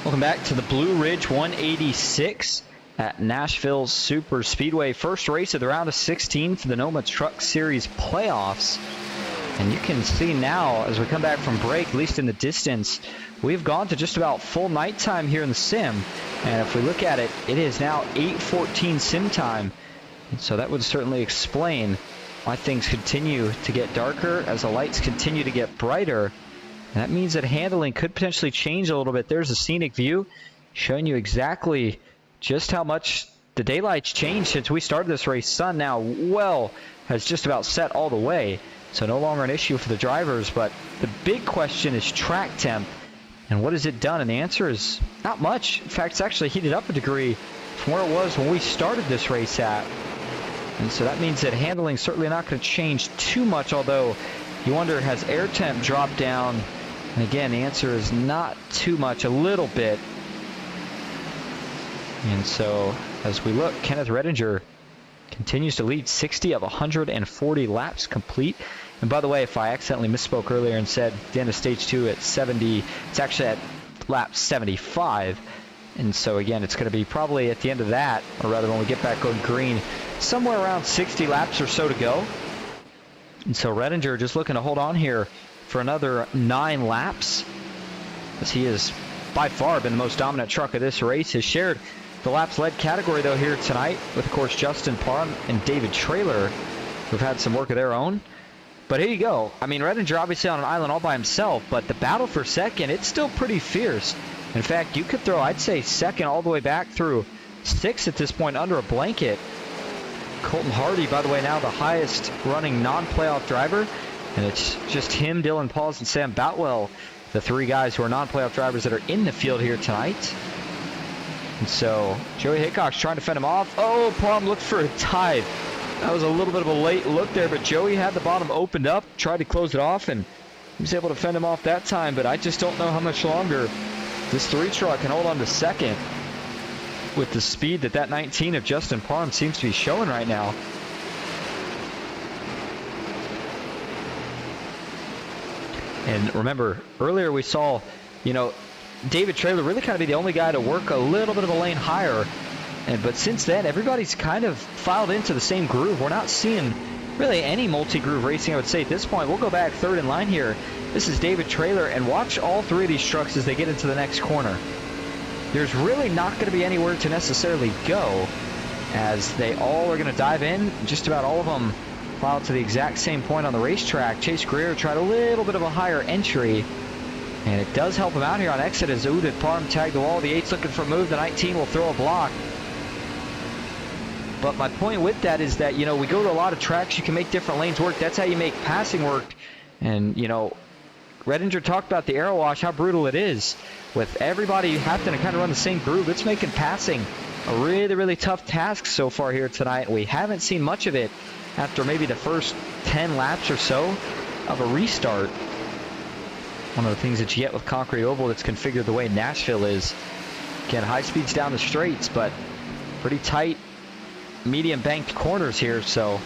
Welcome back to the Blue Ridge 186 at Nashville Superspeedway. First race of the round of 16 for the NOMA Truck Series playoffs. And you can see now, as we come back from break, at least in the distance, we've gone to just about full nighttime here in the sim. And if we look at it, it is now 8:14 sim time. And so that would certainly explain why things continue to get darker as the lights continue to get brighter. And that means that handling could potentially change a little bit. There's a scenic view showing you exactly just how much the daylight's changed since we started this race. Sun now has just about set all the way. So no longer an issue for the drivers. But the big question is track temp. And what has it done? And the answer is not much. In fact, it's actually heated up a degree from where it was when we started this race at. And so that means that handling is certainly not going to change too much, although you wonder, has air temp dropped down? And again, the answer is not too much, a little bit. And so as we look, Kenneth Redinger continues to lead, 60 of 140 laps complete. And by the way, if I accidentally misspoke earlier and said the end of stage 2 at 70, it's actually at lap 75. And so again, it's going to be probably at the end of that, or rather when we get back on green, somewhere around 60 laps or so to go. And so Redinger just looking to hold on here for another 9 laps, as he has by far been the most dominant truck of this race. Has shared the laps led category though here tonight with, of course, Justin Parham and David Traylor, who've had some work of their own. But here you go. I mean, Redinger obviously on an island all by himself, but the battle for second, it's still pretty fierce. In fact, you could throw, I'd say, second all the way back through 6 at this point under a blanket. Colton Hardy, by the way, now the highest running non-playoff driver, and it's just him, Dylan Pauls, and Sam Boutwell, the 3 guys who are non-playoff drivers that are in the field here tonight. And so Joey Hickok's trying to fend him off. Oh, Parham looked for a dive. That was a little bit of a late look there, but Joey had the bottom opened up, tried to close it off, and he was able to fend him off that time. But I just don't know how much longer this 3 truck can hold on to second with the speed that 19 of Justin Parham seems to be showing right now. And remember, earlier we saw, you know, David Traylor really kind of be the only guy to work a little bit of a lane higher. But since then, everybody's kind of filed into the same groove. We're not seeing really any multi-groove racing, I would say, at this point. We'll go back third in line here. This is David Traylor, and watch all 3 of these trucks as they get into the next corner. There's really not going to be anywhere to necessarily go, as they all are going to dive in. Just about all of them file to the exact same point on the racetrack. Chase Greer tried a little bit of a higher entry, and it does help him out here on exit as Oud and Parham tag the wall. The 8's looking for a move. The 19 will throw a block. But my point with that is that, you know, we go to a lot of tracks. You can make different lanes work. That's how you make passing work. And, you know, Redinger talked about the aero wash, how brutal it is. With everybody having to kind of run the same groove, it's making passing a really, really tough task so far here tonight. We haven't seen much of it after maybe the first 10 laps or so of a restart. One of the things that you get with concrete oval that's configured the way Nashville is. Again, high speeds down the straights, but pretty tight, medium banked corners here. So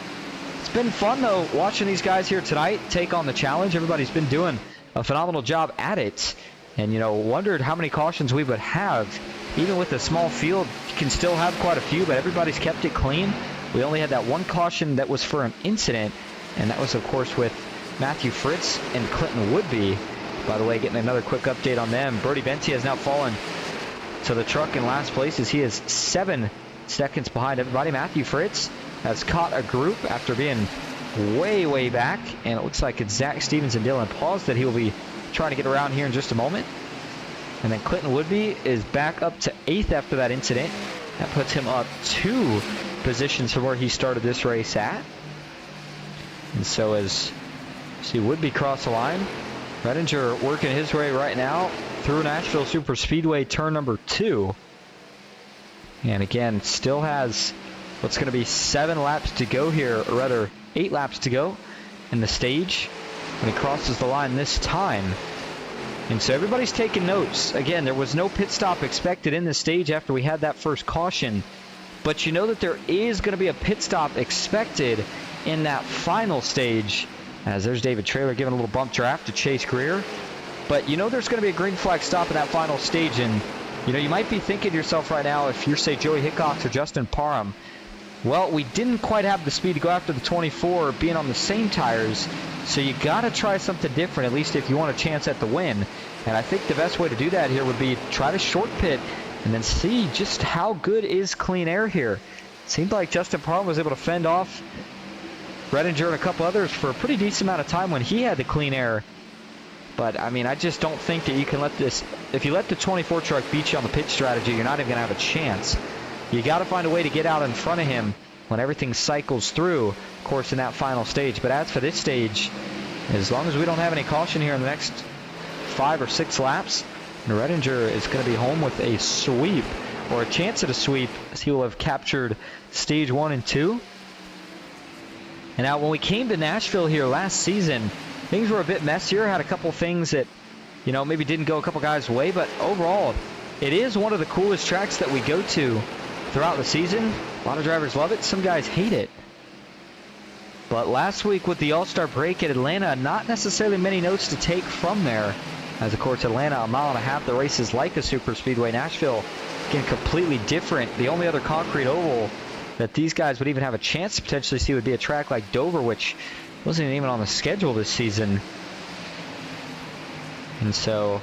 it's been fun, though, watching these guys here tonight take on the challenge. Everybody's been doing a phenomenal job at it. And, you know, wondered how many cautions we would have. Even with a small field, you can still have quite a few, but everybody's kept it clean. We only had that one caution that was for an incident, and that was, of course, with Matthew Fritz and Clinton Woodby. By the way, getting another quick update on them. Brody Benty has now fallen to the truck in last place as he is 7 seconds behind everybody. Matthew Fritz has caught a group after being way, way back, and it looks like it's Zach Stevens and Dylan Pauls that he will be trying to get around here in just a moment. And then Clinton Woodby is back up to 8th after that incident. That puts him up 2 positions from where he started this race at. And so as see Woodby cross the line, Redinger working his way right now through Nashville Superspeedway turn number 2. And again, still has what's going to be 7 laps to go here, or rather 8 laps to go in the stage when he crosses the line this time. And so everybody's taking notes. Again, there was no pit stop expected in the stage after we had that first caution. But you know that there is going to be a pit stop expected in that final stage. As there's David Traylor giving a little bump draft to Chase Greer. But you know there's going to be a green flag stop in that final stage. And, you know, you might be thinking to yourself right now, if you're, say, Joey Hickok or Justin Parham, well, we didn't quite have the speed to go after the 24 being on the same tires. So you got to try something different, at least if you want a chance at the win. And I think the best way to do that here would be try to short pit and then see just how good is clean air here. It seemed like Justin Parham was able to fend off Redinger and a couple others for a pretty decent amount of time when he had the clean air. But, I mean, I just don't think that you can let this... If you let the 24 truck beat you on the pit strategy, you're not even going to have a chance. You got to find a way to get out in front of him when everything cycles through, of course, in that final stage. But as for this stage, as long as we don't have any caution here in the next 5 or 6 laps, Redinger is going to be home with a sweep, or a chance at a sweep, as he will have captured stage 1 and 2. And now when we came to Nashville here last season, things were a bit messier. Had a couple things that, you know, maybe didn't go a couple guys' way, but overall, it is one of the coolest tracks that we go to throughout the season. A lot of drivers love it. Some guys hate it. But last week with the All-Star break at Atlanta, not necessarily many notes to take from there. As, of course, Atlanta, a mile and a half, the race is like a super speedway. Nashville, again, completely different. The only other concrete oval that these guys would even have a chance to potentially see would be a track like Dover, which wasn't even on the schedule this season. And so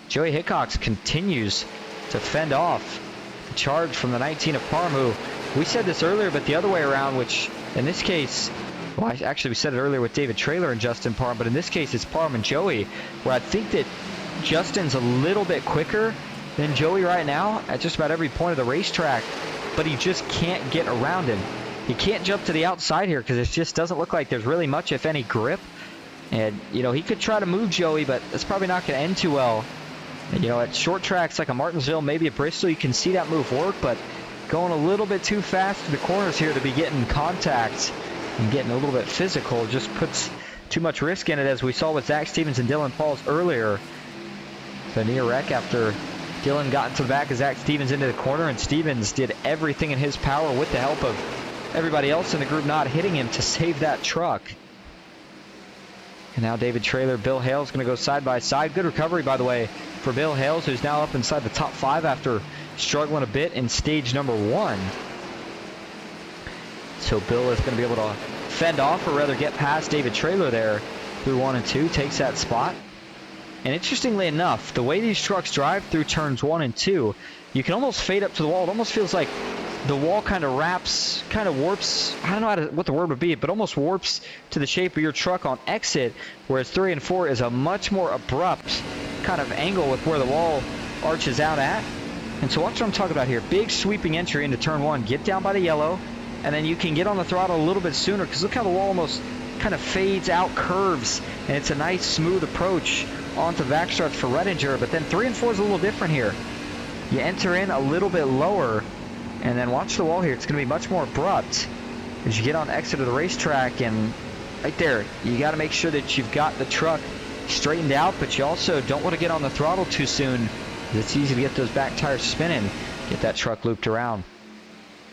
Joey Hickox continues to fend off the charge from the 19 of Parham, who we said this earlier, but the other way around, which in this case, well, actually we said it earlier with David Traylor and Justin Parham, but in this case it's Parham and Joey, where I think that Justin's a little bit quicker than Joey right now at just about every point of the racetrack, but he just can't get around him. He can't jump to the outside here because it just doesn't look like there's really much, if any, grip. And, you know, he could try to move Joey, but it's probably not going to end too well. And, you know, at short tracks like a Martinsville, maybe at Bristol, you can see that move work, but going a little bit too fast to the corners here to be getting contact and getting a little bit physical just puts too much risk in it, as we saw with Zach Stevens and Dylan Pauls earlier. The near wreck after Dylan got into the back of Zach Stevens into the corner, and Stevens did everything in his power with the help of everybody else in the group not hitting him to save that truck. And now David Traylor, Bill Hales going to go side by side. Good recovery, by the way, for Bill Hales, who's now up inside the top 5 after struggling a bit in stage number 1. So Bill is going to be able to fend off, or rather get past David Traylor there through 1 and 2, takes that spot. And interestingly enough, the way these trucks drive through turns 1 and 2, you can almost fade up to the wall. It almost feels like the wall kind of wraps, kind of warps, I don't know what the word would be, but almost warps to the shape of your truck on exit, whereas 3 and 4 is a much more abrupt kind of angle with where the wall arches out at. And so watch what I'm talking about here. Big sweeping entry into turn 1. Get down by the yellow, and then you can get on the throttle a little bit sooner, because look how the wall almost kind of fades out, curves, and it's a nice smooth approach onto the backstretch for Redinger. But then 3 and 4 is a little different here. You enter in a little bit lower, and then watch the wall here. It's going to be much more abrupt as you get on the exit of the racetrack. And right there, you got to make sure that you've got the truck straightened out, but you also don't want to get on the throttle too soon. It's easy to get those back tires spinning, get that truck looped around.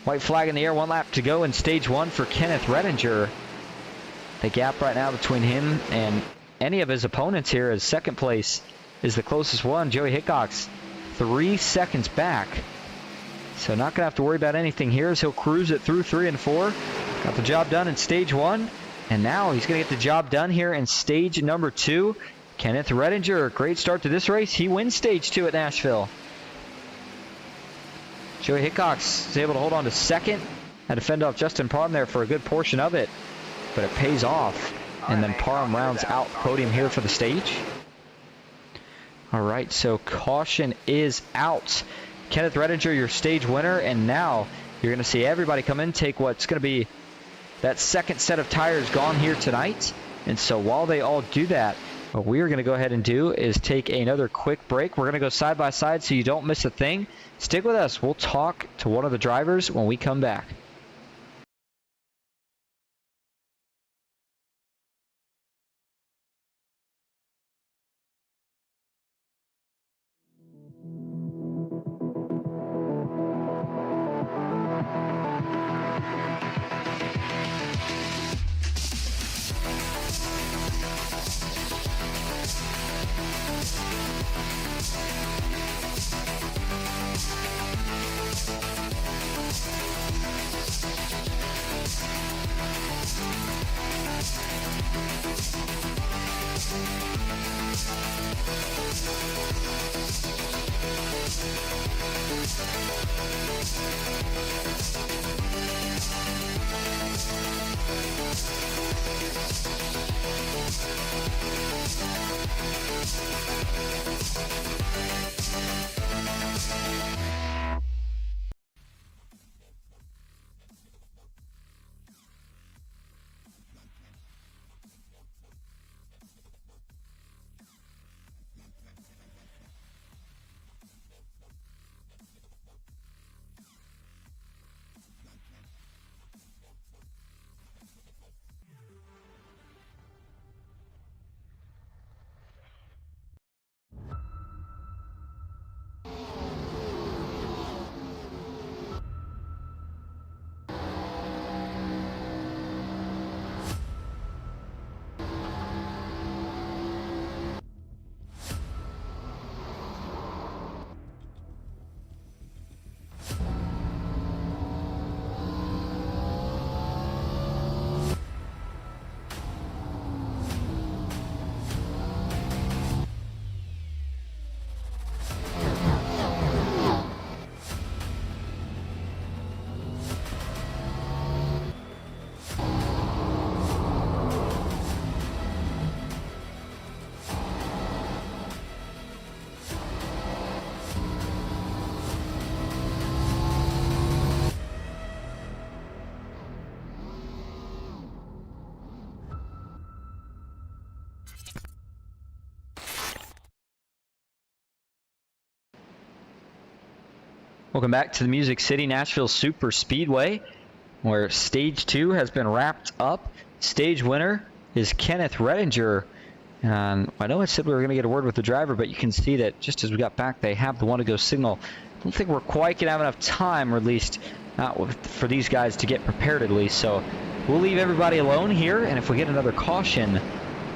White flag in the air, 1 lap to go in stage 1 for Kenneth Redinger. The gap right now between him and any of his opponents here is second place is the closest one. Joey Hickox 3 seconds back. So not going to have to worry about anything here as he'll cruise it through 3 and 4. Got the job done in stage 1. And now he's going to get the job done here in stage number 2. Kenneth Redinger, great start to this race. He wins stage 2 at Nashville. Joey Hickox is able to hold on to second. Had to fend off Justin Parham there for a good portion of it. But it pays off. And then Parham rounds out podium here for the stage. All right, so caution is out. Kenneth Redinger, your stage winner, and now you're going to see everybody come in, take what's going to be that second set of tires gone here tonight. And so while they all do that, what we're going to go ahead and do is take another quick break. We're going to go side by side so you don't miss a thing. Stick with us. We'll talk to one of the drivers when we come back. Welcome back to the Music City Nashville Superspeedway, where Stage 2 has been wrapped up. Stage winner is Kenneth Redinger. And I know I said we were going to get a word with the driver, but you can see that just as we got back, they have the one-to-go signal. I don't think we're quite going to have enough time, or at least not for these guys to get prepared at least. So we'll leave everybody alone here, and if we get another caution,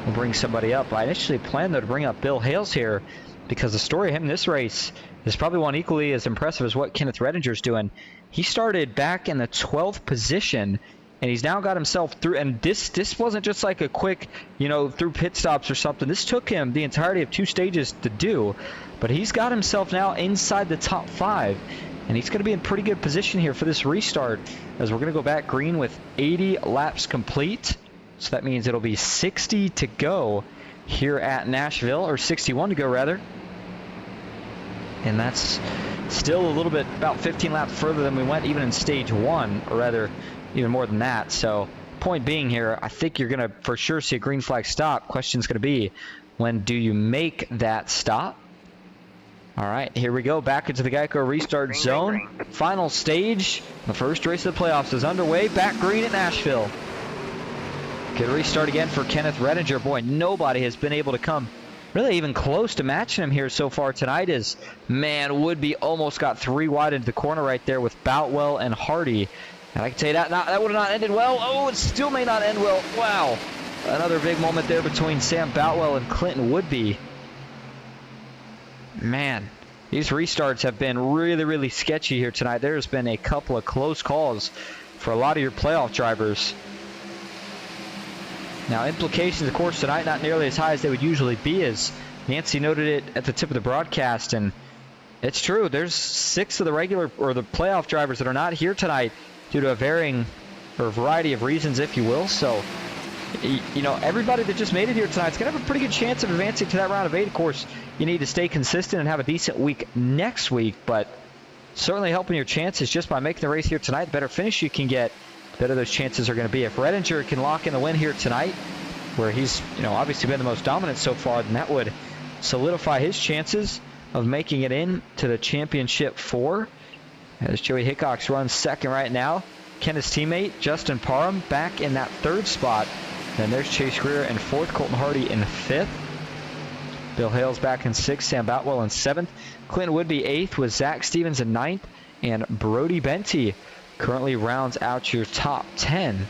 we'll bring somebody up. I initially planned, though, to bring up Bill Hales here, because the story of him in this race is probably one equally as impressive as what Kenneth Redinger's doing. He started back in the 12th position, and he's now got himself through. And this wasn't just like a quick, through pit stops or something. This took him the entirety of 2 stages to do, but he's got himself now inside the top 5, and he's going to be in pretty good position here for this restart, as we're going to go back green with 80 laps complete. So that means it'll be 60 to go here at Nashville, or 61 to go rather. And that's still a little bit, about 15 laps further than we went even in stage 1, or rather even more than that. So point being here, I think you're going to for sure see a green flag stop. Question's going to be, when do you make that stop? All right, here we go, back into the Geico restart zone. Final stage, the first race of the playoffs is underway, back green at Nashville. Good restart again for Kenneth Redinger. Boy, nobody has been able to come really even close to matching him here so far tonight. As man, Woodby almost got 3 wide into the corner right there with Boutwell and Hardy. And I can tell you that would have not ended well. Oh, it still may not end well. Wow. Another big moment there between Sam Boutwell and Clinton Woodby. Man, these restarts have been really, really sketchy here tonight. There's been a couple of close calls for a lot of your playoff drivers. Now, implications, of course, tonight not nearly as high as they would usually be, as Nancy noted it at the tip of the broadcast, and it's true. There's 6 of the regular, or the playoff drivers that are not here tonight due to a variety of reasons, if you will. So, everybody that just made it here tonight is going to have a pretty good chance of advancing to that round of 8. Of course, you need to stay consistent and have a decent week next week, but certainly helping your chances just by making the race here tonight. The better finish you can get, better those chances are going to be. If Redinger can lock in the win here tonight, where he's obviously been the most dominant so far, then that would solidify his chances of making it in to the championship 4. As Joey Hickox runs second right now, Kenneth's teammate Justin Parham back in that 3rd spot. Then there's Chase Greer in 4th, Colton Hardy in 5th. Bill Hales back in 6th, Sam Boutwell in 7th. Clinton Woodby 8th with Zach Stevens in 9th, and Brody Benty currently rounds out your top 10.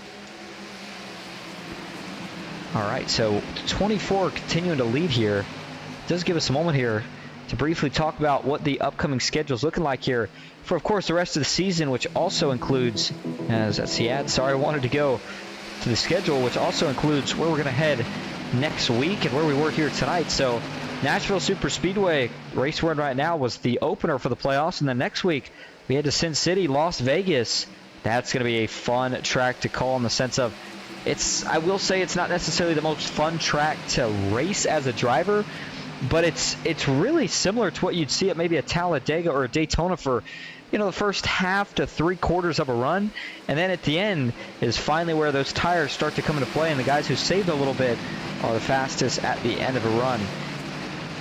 All right, so 24 continuing to lead here. It does give us a moment here to briefly talk about what the upcoming schedule is looking like here for, of course, the rest of the season, which also includes, I wanted to go to the schedule, which also includes where we're going to head next week and where we were here tonight. So Nashville Superspeedway, race we're in right now, was the opener for the playoffs, and then next week we head to Sin City, Las Vegas. That's going to be a fun track to call, in the sense of, I will say it's not necessarily the most fun track to race as a driver, but it's really similar to what you'd see at maybe a Talladega or a Daytona for, the first half to 3/4 of a run. And then at the end is finally where those tires start to come into play, and the guys who saved a little bit are the fastest at the end of a run.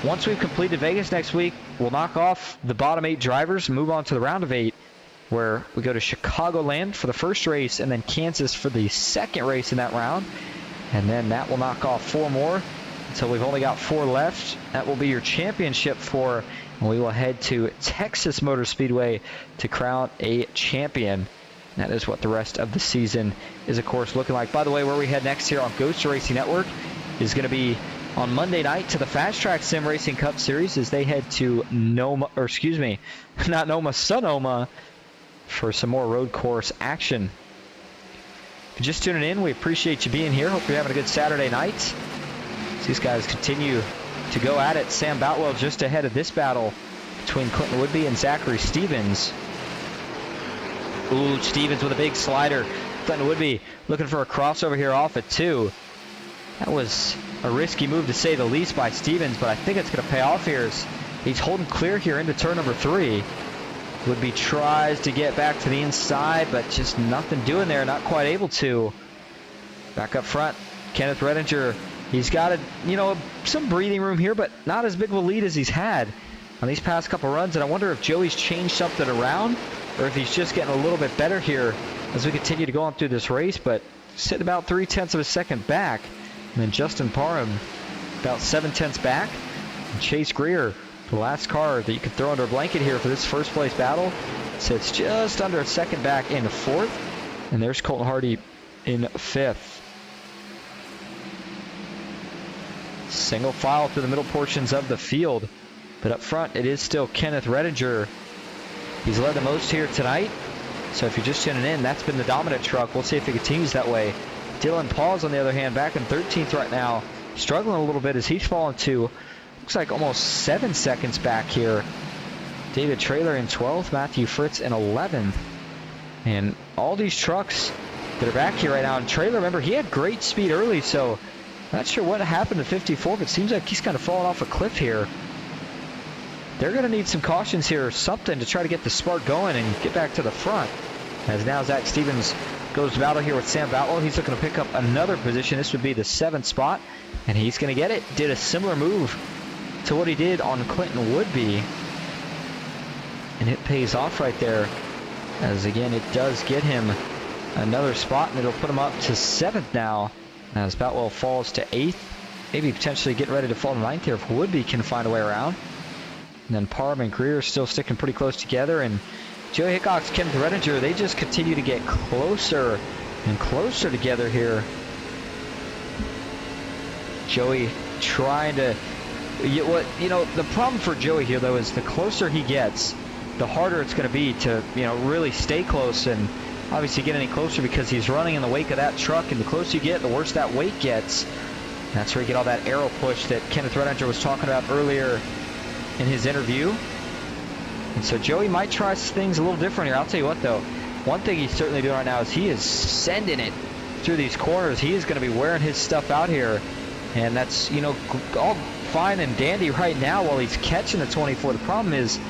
Once we've completed Vegas next week, we'll knock off the bottom 8 drivers and move on to the round of 8, where we go to Chicagoland for the first race and then Kansas for the second race in that round. And then that will knock off 4 more until we've only got 4 left. That will be your championship 4, and we will head to Texas Motor Speedway to crown a champion. That is what the rest of the season is, of course, looking like. By the way, where we head next here on Ghost Racing Network is going to be on Monday night to the Fast Track Sim Racing Cup Series, as they head to Sonoma for some more road course action. If you're just tuning in, we appreciate you being here. Hope you're having a good Saturday night. As these guys continue to go at it. Sam Boutwell just ahead of this battle between Clinton Woodby and Zachary Stevens. Ooh, Stevens with a big slider. Clinton Woodby looking for a crossover here off at 2. That was a risky move, to say the least, by Stevens, but I think it's going to pay off here as he's holding clear here into turn number 3. Woodby tries to get back to the inside, but just nothing doing there, not quite able to. Back up front, Kenneth Redinger. He's got some breathing room here, but not as big of a lead as he's had on these past couple runs, and I wonder if Joey's changed something around or if he's just getting a little bit better here as we continue to go on through this race. But sitting about 0.3 of a second back, and then Justin Parham about 0.7 back. And Chase Greer, the last car that you could throw under a blanket here for this first place battle, sits just under a second back in 4th, and there's Colton Hardy in 5th. Single file through the middle portions of the field, but up front it is still Kenneth Redinger. He's led the most here tonight, so if you're just tuning in, that's been the dominant truck. We'll see if it continues that way. Dylan Paws, on the other hand, back in 13th right now, struggling a little bit as he's fallen to, looks like almost 7 seconds back here. David Traylor in 12th, Matthew Fritz in 11th. And all these trucks that are back here right now, and Traylor, remember, he had great speed early, so not sure what happened to 54, but it seems like he's kind of fallen off a cliff here. They're going to need some cautions here or something to try to get the spark going and get back to the front. As now Zach Stevens goes to battle here with Sam Boutwell. He's looking to pick up another position. This would be the 7th spot, and he's going to get it. Did a similar move to what he did on Clinton Woodby, and it pays off right there, as again it does get him another spot, and it'll put him up to 7th now as Boutwell falls to 8th, maybe potentially getting ready to fall to 9th here if Woodby can find a way around. And then Parham and Greer are still sticking pretty close together, and Joey Hickox, Kenneth Redinger, they just continue to get closer and closer together here. Joey trying to, the problem for Joey here though is the closer he gets, the harder it's going to be to, really stay close and obviously get any closer, because he's running in the wake of that truck, and the closer you get, the worse that weight gets. That's where you get all that aero push that Kenneth Redinger was talking about earlier in his interview. And so Joey might try things a little different here. I'll tell you what though, one thing he's certainly doing right now is he is sending it through these corners. He is going to be wearing his stuff out here, and that's all fine and dandy right now while he's catching the 24. The problem is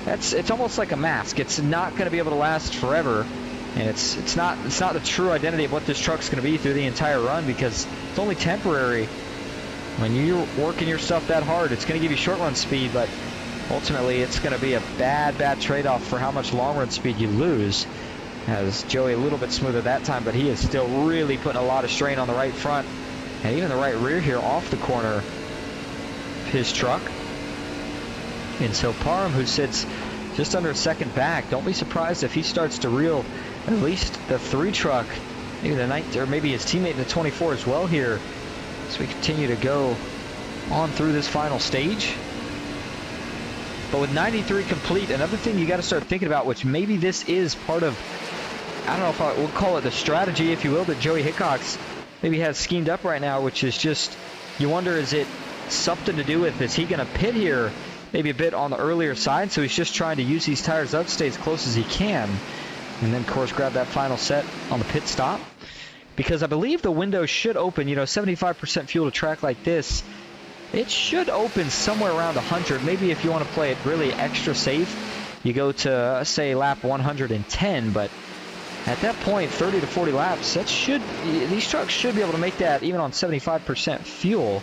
it's almost like a mask. It's not going to be able to last forever, and it's not the true identity of what this truck's going to be through the entire run, because it's only temporary. When you're working your stuff that hard, it's going to give you short run speed, but ultimately it's going to be a bad trade-off for how much long run speed you lose. As Joey a little bit smoother that time, but he is still really putting a lot of strain on the right front and even the right rear here off the corner of his truck. And so Parham, who sits just under a second back, don't be surprised if he starts to reel at least the 3 truck, maybe the 9th, or maybe his teammate in the 24 as well here, as we continue to go on through this final stage. But with 93 complete, another thing you got to start thinking about, which maybe this is part of, I don't know if I will call it the strategy, if you will, that Joey Hickox maybe has schemed up right now, which is just, you wonder, is it something to do with, is he going to pit here maybe a bit on the earlier side, so he's just trying to use these tires up, stay as close as he can, and then of course grab that final set on the pit stop? Because I believe the window should open, 75% fuel to track like this, it should open somewhere around 100. Maybe if you want to play it really extra safe, you go to, say, lap 110, but at that point, 30 to 40 laps, these trucks should be able to make that even on 75% fuel.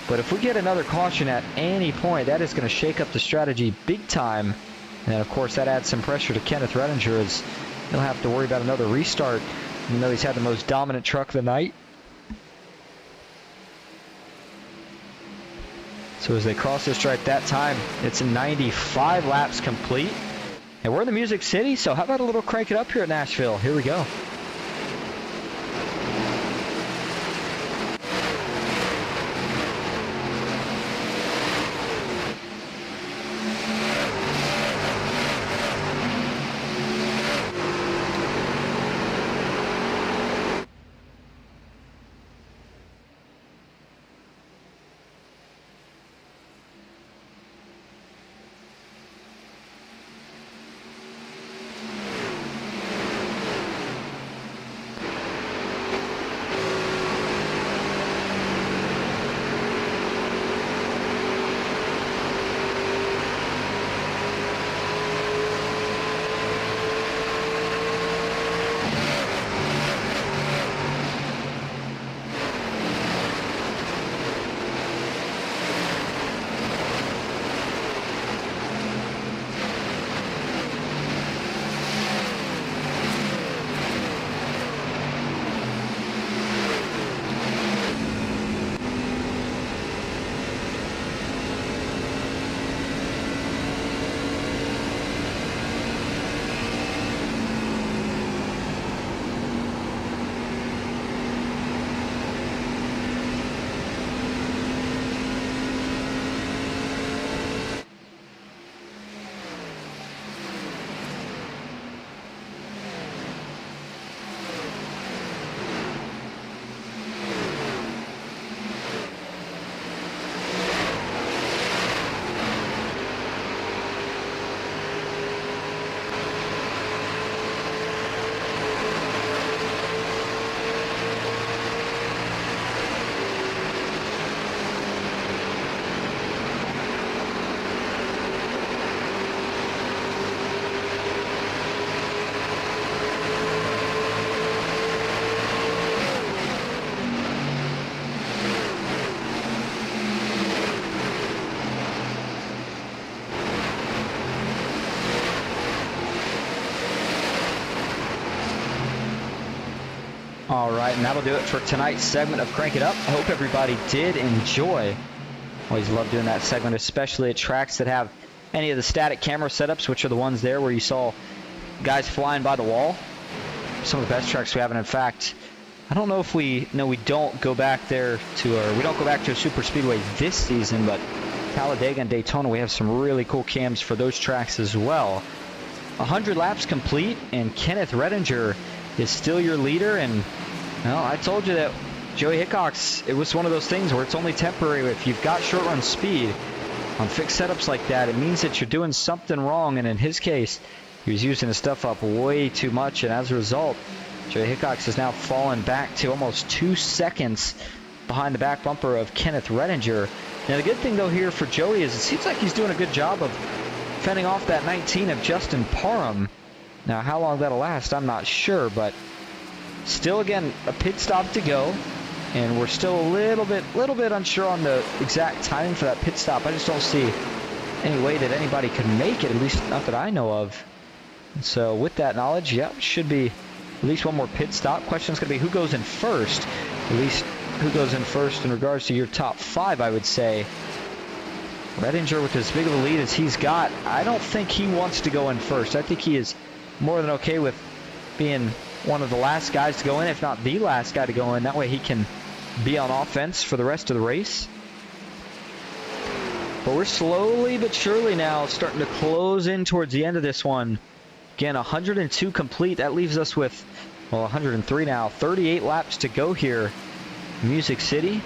But if we get another caution at any point, that is going to shake up the strategy big time. And then, of course, that adds some pressure to Kenneth Redinger, as he'll have to worry about another restart, even though he's had the most dominant truck of the night. So as they cross the stripe that time, it's 95 laps complete. And we're in the Music City, so how about a little crank it up here at Nashville? Here we go. All right, and that'll do it for tonight's segment of Crank It Up. I hope everybody did enjoy. Always love doing that segment, especially at tracks that have any of the static camera setups, which are the ones there where you saw guys flying by the wall. Some of the best tracks we have, and in fact, I don't know if we don't go back there to, or we don't go back to a super speedway this season, but Talladega and Daytona, we have some really cool cams for those tracks as well. 100 laps complete, and Kenneth Redinger is still your leader. And well, I told you that Joey Hickox, it was one of those things where it's only temporary. If you've got short run speed on fixed setups like that, it means that you're doing something wrong. And in his case, he was using his stuff up way too much, and as a result, Joey Hickox has now fallen back to almost 2 seconds behind the back bumper of Kenneth Redinger. Now the good thing though here for Joey is it seems like he's doing a good job of fending off that 19 of Justin Parham. Now how long that'll last, I'm not sure, but still, again, a pit stop to go, and we're still a little bit unsure on the exact timing for that pit stop. I just don't see any way that anybody could make it, at least not that I know of. And so with that knowledge, yeah, should be at least one more pit stop. Question's going to be who goes in first, at least who goes in first in regards to your top 5, I would say. Redinger, with as big of a lead as he's got, I don't think he wants to go in first. I think he is more than okay with being one of the last guys to go in, if not the last guy to go in. That way he can be on offense for the rest of the race. But we're slowly but surely now starting to close in towards the end of this one. Again, 102 complete. That leaves us with, well, 103 now. 38 laps to go here in Music City.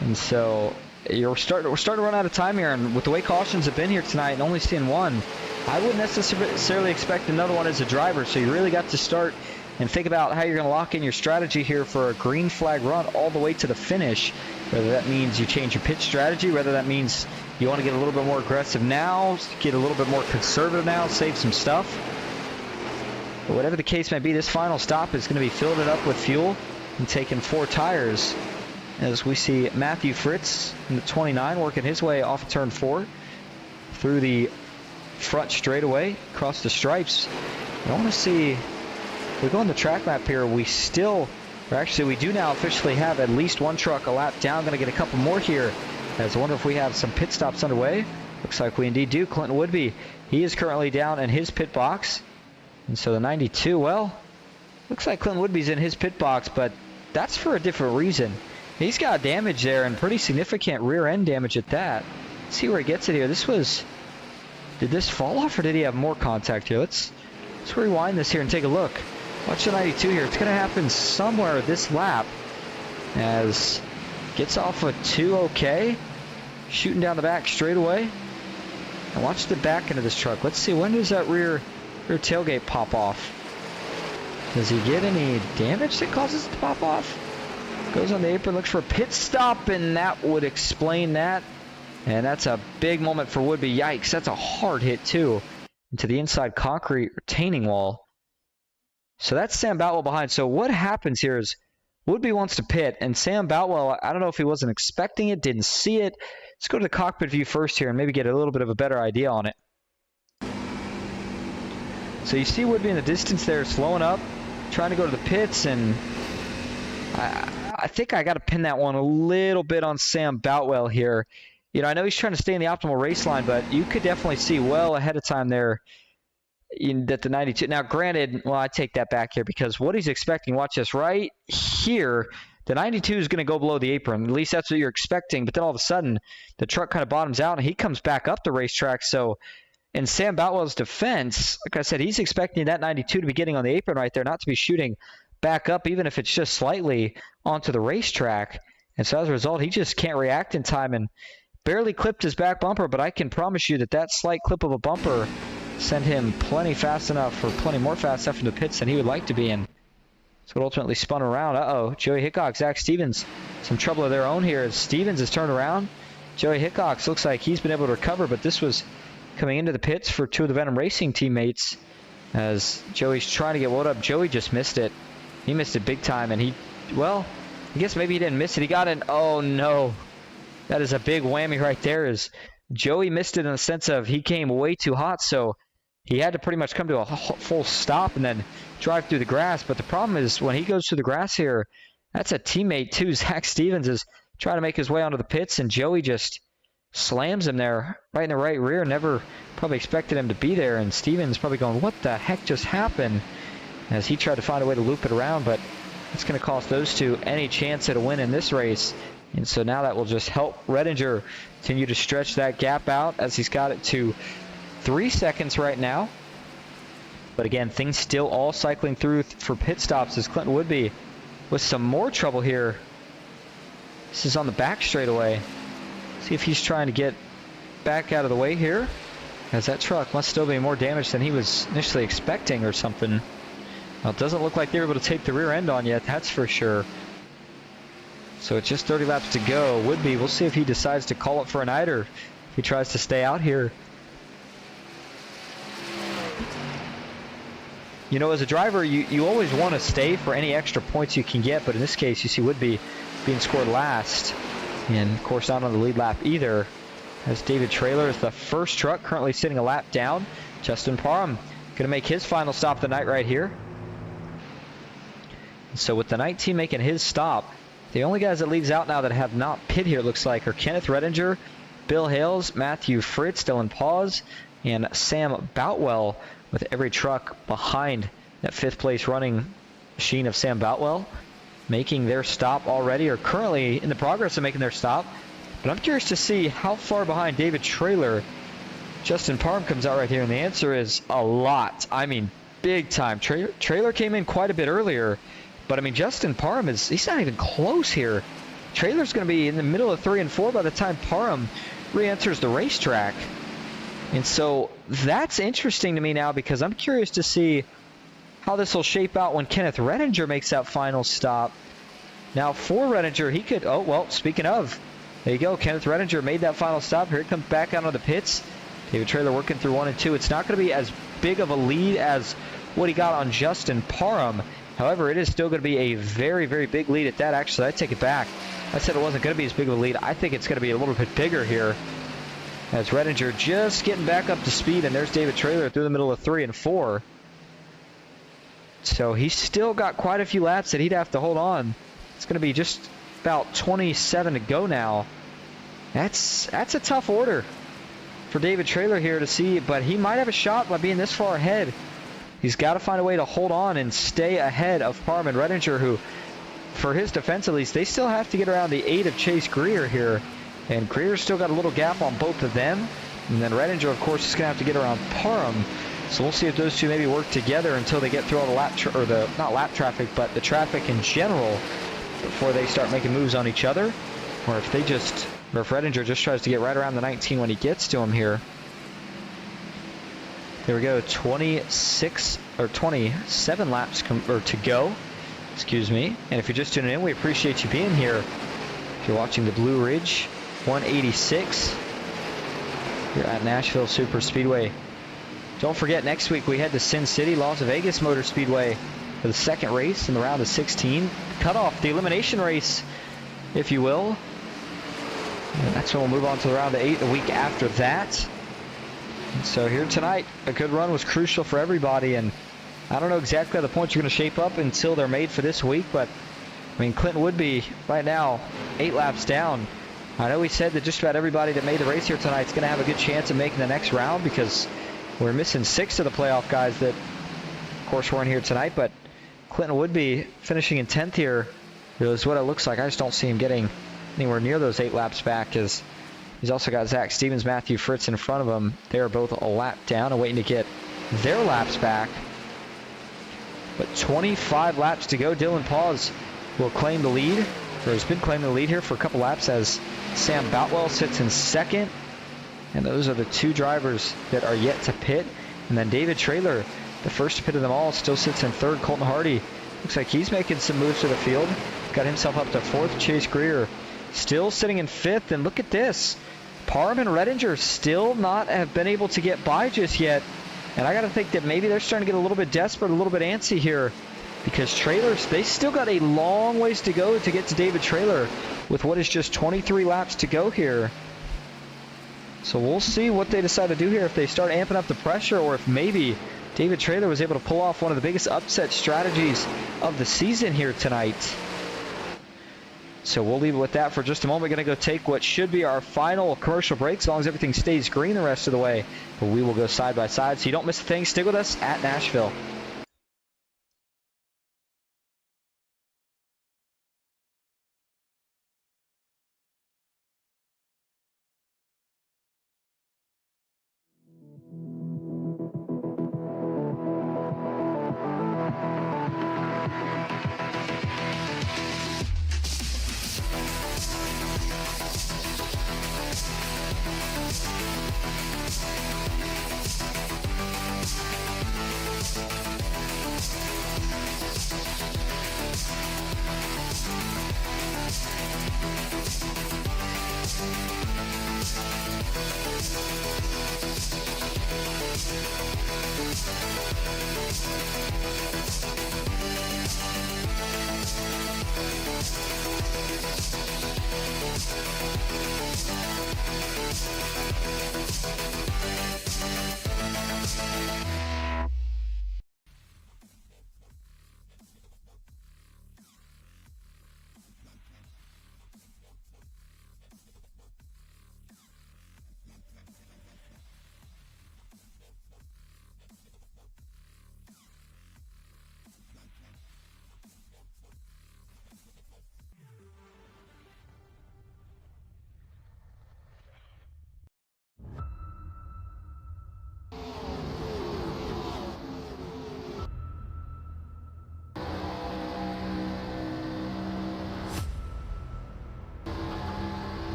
And so we're starting to run out of time here. And with the way cautions have been here tonight and only seeing one, I wouldn't necessarily expect another one as a driver. So you really got to start and think about how you're going to lock in your strategy here for a green flag run all the way to the finish. Whether that means you change your pit strategy, whether that means you want to get a little bit more aggressive now, get a little bit more conservative now, save some stuff. But whatever the case may be, this final stop is going to be filling it up with fuel and taking 4 tires. As we see Matthew Fritz in the 29 working his way off of turn 4 through the front straightaway across the stripes. I want to see, we go on the track map here, we do now officially have at least one truck a lap down. Going to get a couple more here. As I wonder if we have some pit stops underway. Looks like we indeed do. Clinton Woodby, he is currently down in his pit box. And so the 92, well, looks like Clinton Woodby's in his pit box, but that's for a different reason. He's got damage there, and pretty significant rear end damage at that. Let's see where he gets it here. Did this fall off, or did he have more contact here? Let's rewind this here and take a look. Watch the 92 here. It's going to happen somewhere this lap. As gets off a 2 okay. Shooting down the back straight away. And watch the back end of this truck. Let's see, when does that rear tailgate pop off? Does he get any damage that causes it to pop off? Goes on the apron, looks for a pit stop, and that would explain that. And that's a big moment for Woodby. Yikes, that's a hard hit too. Into the inside concrete retaining wall. So that's Sam Boutwell behind. So what happens here is Woodby wants to pit, and Sam Boutwell, I don't know if he wasn't expecting it, didn't see it. Let's go to the cockpit view first here and maybe get a little bit of a better idea on it. So you see Woodby in the distance there slowing up, trying to go to the pits, and I think I got to pin that one a little bit on Sam Boutwell here. You know, I know he's trying to stay in the optimal race line, but you could definitely see well ahead of time there that the 92. Now, granted, well, I take that back here because what he's expecting, watch this right here, the 92 is going to go below the apron. At least that's what you're expecting. But then all of a sudden, the truck kind of bottoms out and he comes back up the racetrack. So in Sam Boutwell's defense, like I said, he's expecting that 92 to be getting on the apron right there, not to be shooting back up, even if it's just slightly onto the racetrack. And so as a result, he just can't react in time and barely clipped his back bumper. But I can promise you that that slight clip of a bumper sent him plenty more fast enough into the pits than he would like to be in. So it ultimately spun around. Uh-oh, Joey Hickox, Zach Stevens, some trouble of their own here as Stevens has turned around. Joey Hickox looks like he's been able to recover, but this was coming into the pits for 2 of the Venom Racing teammates as Joey's trying to get wound up. Joey just missed it. He missed it big time, and I guess maybe he didn't miss it. He got it. Oh, no. That is a big whammy right there as Joey missed it in the sense of he came way too hot, so he had to pretty much come to a full stop and then drive through the grass. But the problem is when he goes through the grass here, that's a teammate too. Zach Stevens is trying to make his way onto the pits, and Joey just slams him there right in the right rear. Never probably expected him to be there, and Stevens probably going, what the heck just happened, as he tried to find a way to loop it around. But it's going to cost those two any chance at a win in this race. And so now that will just help Redinger continue to stretch that gap out, as he's got it to 3 seconds right now. But again, things still all cycling through for pit stops, as Clinton Woodby with some more trouble here. This is on the back straightaway. See if he's trying to get back out of the way here, as that truck must still be more damaged than he was initially expecting or something. Well, it doesn't look like they're able to take the rear end on yet, that's for sure. So it's just 30 laps to go. Woodby, we'll see if he decides to call it for a night or if he tries to stay out here. You know, as a driver, you always want to stay for any extra points you can get, but in this case, you see Woodby being scored last. And, of course, not on the lead lap either, as David Traylor is the first truck currently sitting a lap down. Justin Parham going to make his final stop of the night right here. So with the 19 making his stop, the only guys that leaves out now that have not pit here, looks like, are Kenneth Redinger, Bill Hales, Matthew Fritz, Dylan Paz, and Sam Boutwell, with every truck behind that 5th place running machine of Sam Boutwell making their stop already, or currently in the progress of making their stop. But I'm curious to see how far behind David Traylor Justin Parham comes out right here, and the answer is a lot. I mean, big time. Traylor came in quite a bit earlier, but I mean, Justin Parham he's not even close here. Traylor's going to be in the middle of 3 and 4 by the time Parham re-enters the racetrack. And so that's interesting to me now, because I'm curious to see how this will shape out when Kenneth Redinger makes that final stop. Now for Redinger, he could, oh, well, speaking of, there you go, Kenneth Redinger made that final stop. Here he comes back out of the pits. David Traylor working through 1 and 2. It's not going to be as big of a lead as what he got on Justin Parham. However, it is still going to be a very, very big lead at that. Actually, I take it back. I said it wasn't going to be as big of a lead. I think it's going to be a little bit bigger here, as Redinger just getting back up to speed, and there's David Traylor through the middle of 3 and 4. So he's still got quite a few laps that he'd have to hold on. It's going to be just about 27 to go now. That's a tough order for David Traylor here to see, but he might have a shot by being this far ahead. He's got to find a way to hold on and stay ahead of Parham and Redinger, who, for his defense at least, they still have to get around the 8 of Chase Greer here. And Greer's still got a little gap on both of them. And then Redinger, of course, is going to have to get around Parham. So we'll see if those two maybe work together until they get through all the not lap traffic, but the traffic in general, before they start making moves on each other. Or if Redinger just tries to get right around the 19 when he gets to him here. There we go, 27 laps to go. Excuse me. And if you're just tuning in, we appreciate you being here. If you're watching the Blue Ridge 186 here at Nashville Superspeedway. Don't forget, next week we head to Sin City, Las Vegas Motor Speedway for the second race in the round of 16. Cutoff, the elimination race, if you will. And that's when we'll move on to the round of 8 the week after that. And so here tonight, a good run was crucial for everybody, and I don't know exactly how the points are going to shape up until they're made for this week, but I mean, Clinton Woodby right now 8 laps down. I know we said that just about everybody that made the race here tonight is going to have a good chance of making the next round, because we're missing 6 of the playoff guys that, of course, weren't here tonight. But Clinton Woodby finishing in 10th here is what it looks like. I just don't see him getting anywhere near those 8 laps back, as he's also got Zach Stevens, Matthew Fritz in front of him. They are both a lap down and waiting to get their laps back. But 25 laps to go. Dylan Paz will claim the lead, or has been claiming the lead here for a couple laps, as Sam Boutwell sits in 2nd. And those are the 2 drivers that are yet to pit. And then David Traylor, the first to pit of them all, still sits in 3rd. Colton Hardy looks like he's making some moves to the field. Got himself up to 4th. Chase Greer still sitting in 5th. And look at this. Parham and Redinger still not have been able to get by just yet. And I got to think that maybe they're starting to get a little bit desperate, a little bit antsy here, because Traylor's, they still got a long ways to go to get to David Traylor with what is just 23 laps to go here. So we'll see what they decide to do here, if they start amping up the pressure or if maybe David Traylor was able to pull off one of the biggest upset strategies of the season here tonight. So we'll leave it with that for just a moment. We're going to go take what should be our final commercial break, as long as everything stays green the rest of the way. But we will go side by side, so you don't miss a thing. Stick with us at Nashville.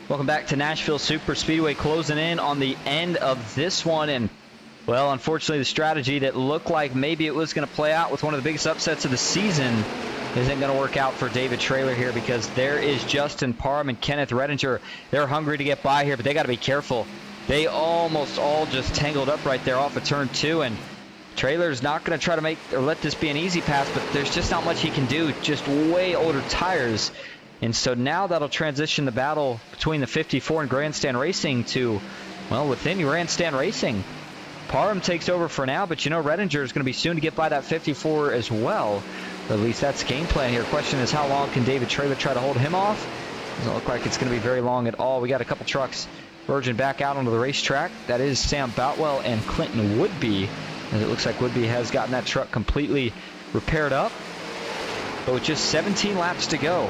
Welcome back to Nashville Superspeedway, closing in on the end of this one. And, well, unfortunately, the strategy that looked like maybe it was going to play out with one of the biggest upsets of the season isn't going to work out for David Traylor here, because there is Justin Parham and Kenneth Redinger. They're hungry to get by here, but they got to be careful. They almost all just tangled up right there off of turn 2, and Traylor's not going to try to make or let this be an easy pass, but there's just not much he can do. Just way older tires. And so now that'll transition the battle between the 54 and Grandstand Racing to, well, within Grandstand Racing. Parham takes over for now, but you know Redinger is going to be soon to get by that 54 as well. Or at least that's the game plan here. Question is, how long can David Traylor try to hold him off? Doesn't look like it's going to be very long at all. We got a couple trucks merging back out onto the racetrack. That is Sam Boutwell and Clinton Woodby, as it looks like Woodby has gotten that truck completely repaired up. But with just 17 laps to go,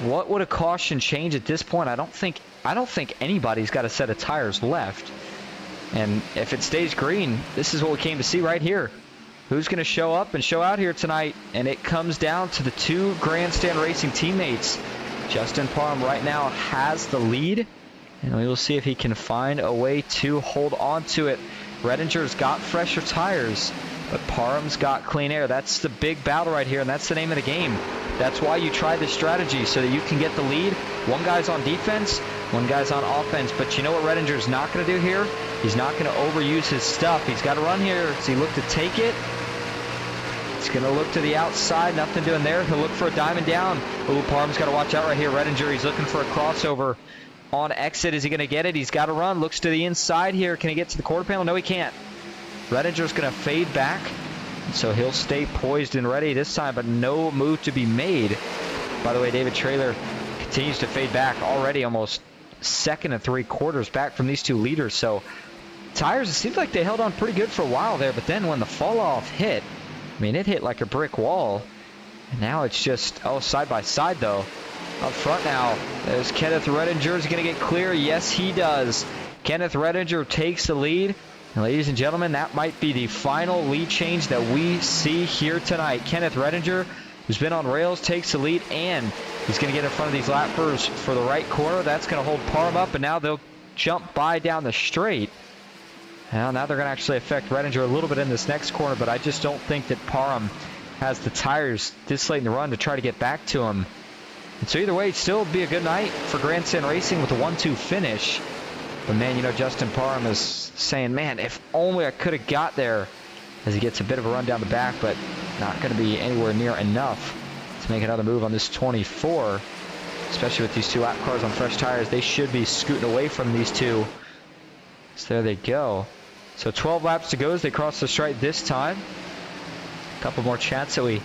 what would a caution change at this point? I don't think anybody's got a set of tires left. And if it stays green, this is what we came to see right here. Who's going to show up and show out here tonight? And it comes down to the two Grandstand Racing teammates. Justin Parham right now has the lead, and we will see if he can find a way to hold on to it. Redinger's got fresher tires, but Parham's got clean air. That's the big battle right here, and that's the name of the game. That's why you try this strategy, so that you can get the lead. One guy's on defense, one guy's on offense. But you know what Redinger's not going to do here? He's not going to overuse his stuff. He's got to run here. Does he look to take it? He's going to look to the outside. Nothing doing there. He'll look for a diamond down. Ooh, Parham's got to watch out right here. Redinger, he's looking for a crossover on exit. Is he going to get it? He's got to run. Looks to the inside here. Can he get to the quarter panel? No, he can't. Redinger's going to fade back. So he'll stay poised and ready this time, but no move to be made. By the way, David Traylor continues to fade back, already almost 2 3/4 back from these two leaders. So tires, it seems like they held on pretty good for a while there, but then when the fall off hit, I mean, it hit like a brick wall. And now it's just, oh, side by side though. Up front now, there's Kenneth Redinger. Is going to get clear? Yes, he does. Kenneth Redinger takes the lead. And ladies and gentlemen, that might be the final lead change that we see here tonight. Kenneth Redinger, who's been on rails, takes the lead, and he's going to get in front of these lappers for the right corner. That's going to hold Parham up, and now they'll jump by down the straight. Now they're going to actually affect Redinger a little bit in this next corner, but I just don't think that Parham has the tires this late in the run to try to get back to him. And so either way, it'd still be a good night for Grandstand Racing with a 1-2 finish. But man, you know, Justin Parham is saying, man, if only I could have got there, as he gets a bit of a run down the back, but not going to be anywhere near enough to make another move on this 24. Especially with these two lap cars on fresh tires, they should be scooting away from these two. So there they go. So 12 laps to go as they cross the stripe this time. A couple more chats that we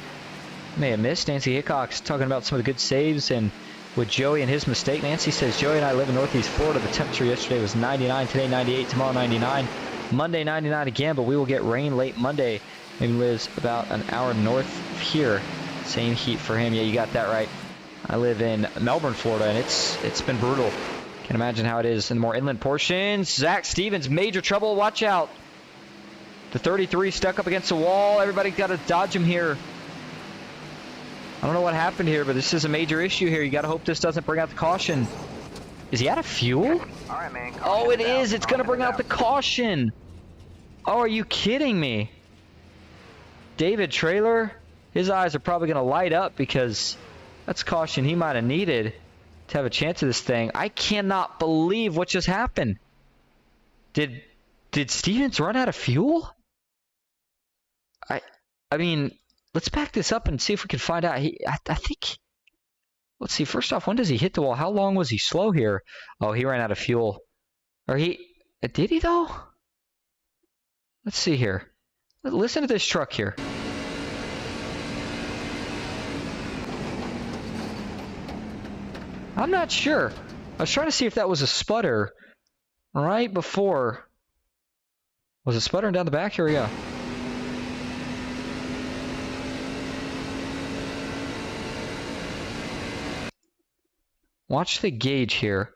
may have missed. Nancy Hickok's talking about some of the good saves and with Joey and his mistake. Nancy says, Joey and I live in Northeast Florida. The temperature yesterday was 99, today 98, tomorrow 99. Monday 99 again, but we will get rain late Monday. Maybe lives about an hour north of here. Same heat for him. Yeah, you got that right. I live in Melbourne, Florida, and it's been brutal. Can't imagine how it is in the more inland portions. Zach Stevens, major trouble. Watch out. The 33 stuck up against the wall. Everybody got to dodge him here. I don't know what happened here, but this is a major issue here. You got to hope this doesn't bring out the caution. Is he out of fuel? All right, man. Oh, it is. It's going to bring out the caution. Oh, are you kidding me? David Trailer, his eyes are probably going to light up because that's caution he might have needed to have a chance of this thing. I cannot believe what just happened. Did Stevens run out of fuel? I mean, let's back this up and see if we can find out. I think, let's see, first off, when does he hit the wall? How long was he slow here? Oh, he ran out of fuel. Or did he though? Let's see here. Listen to this truck here. I'm not sure. I was trying to see if that was a sputter right before. Was it sputtering down the back? Here we go. Watch the gauge here.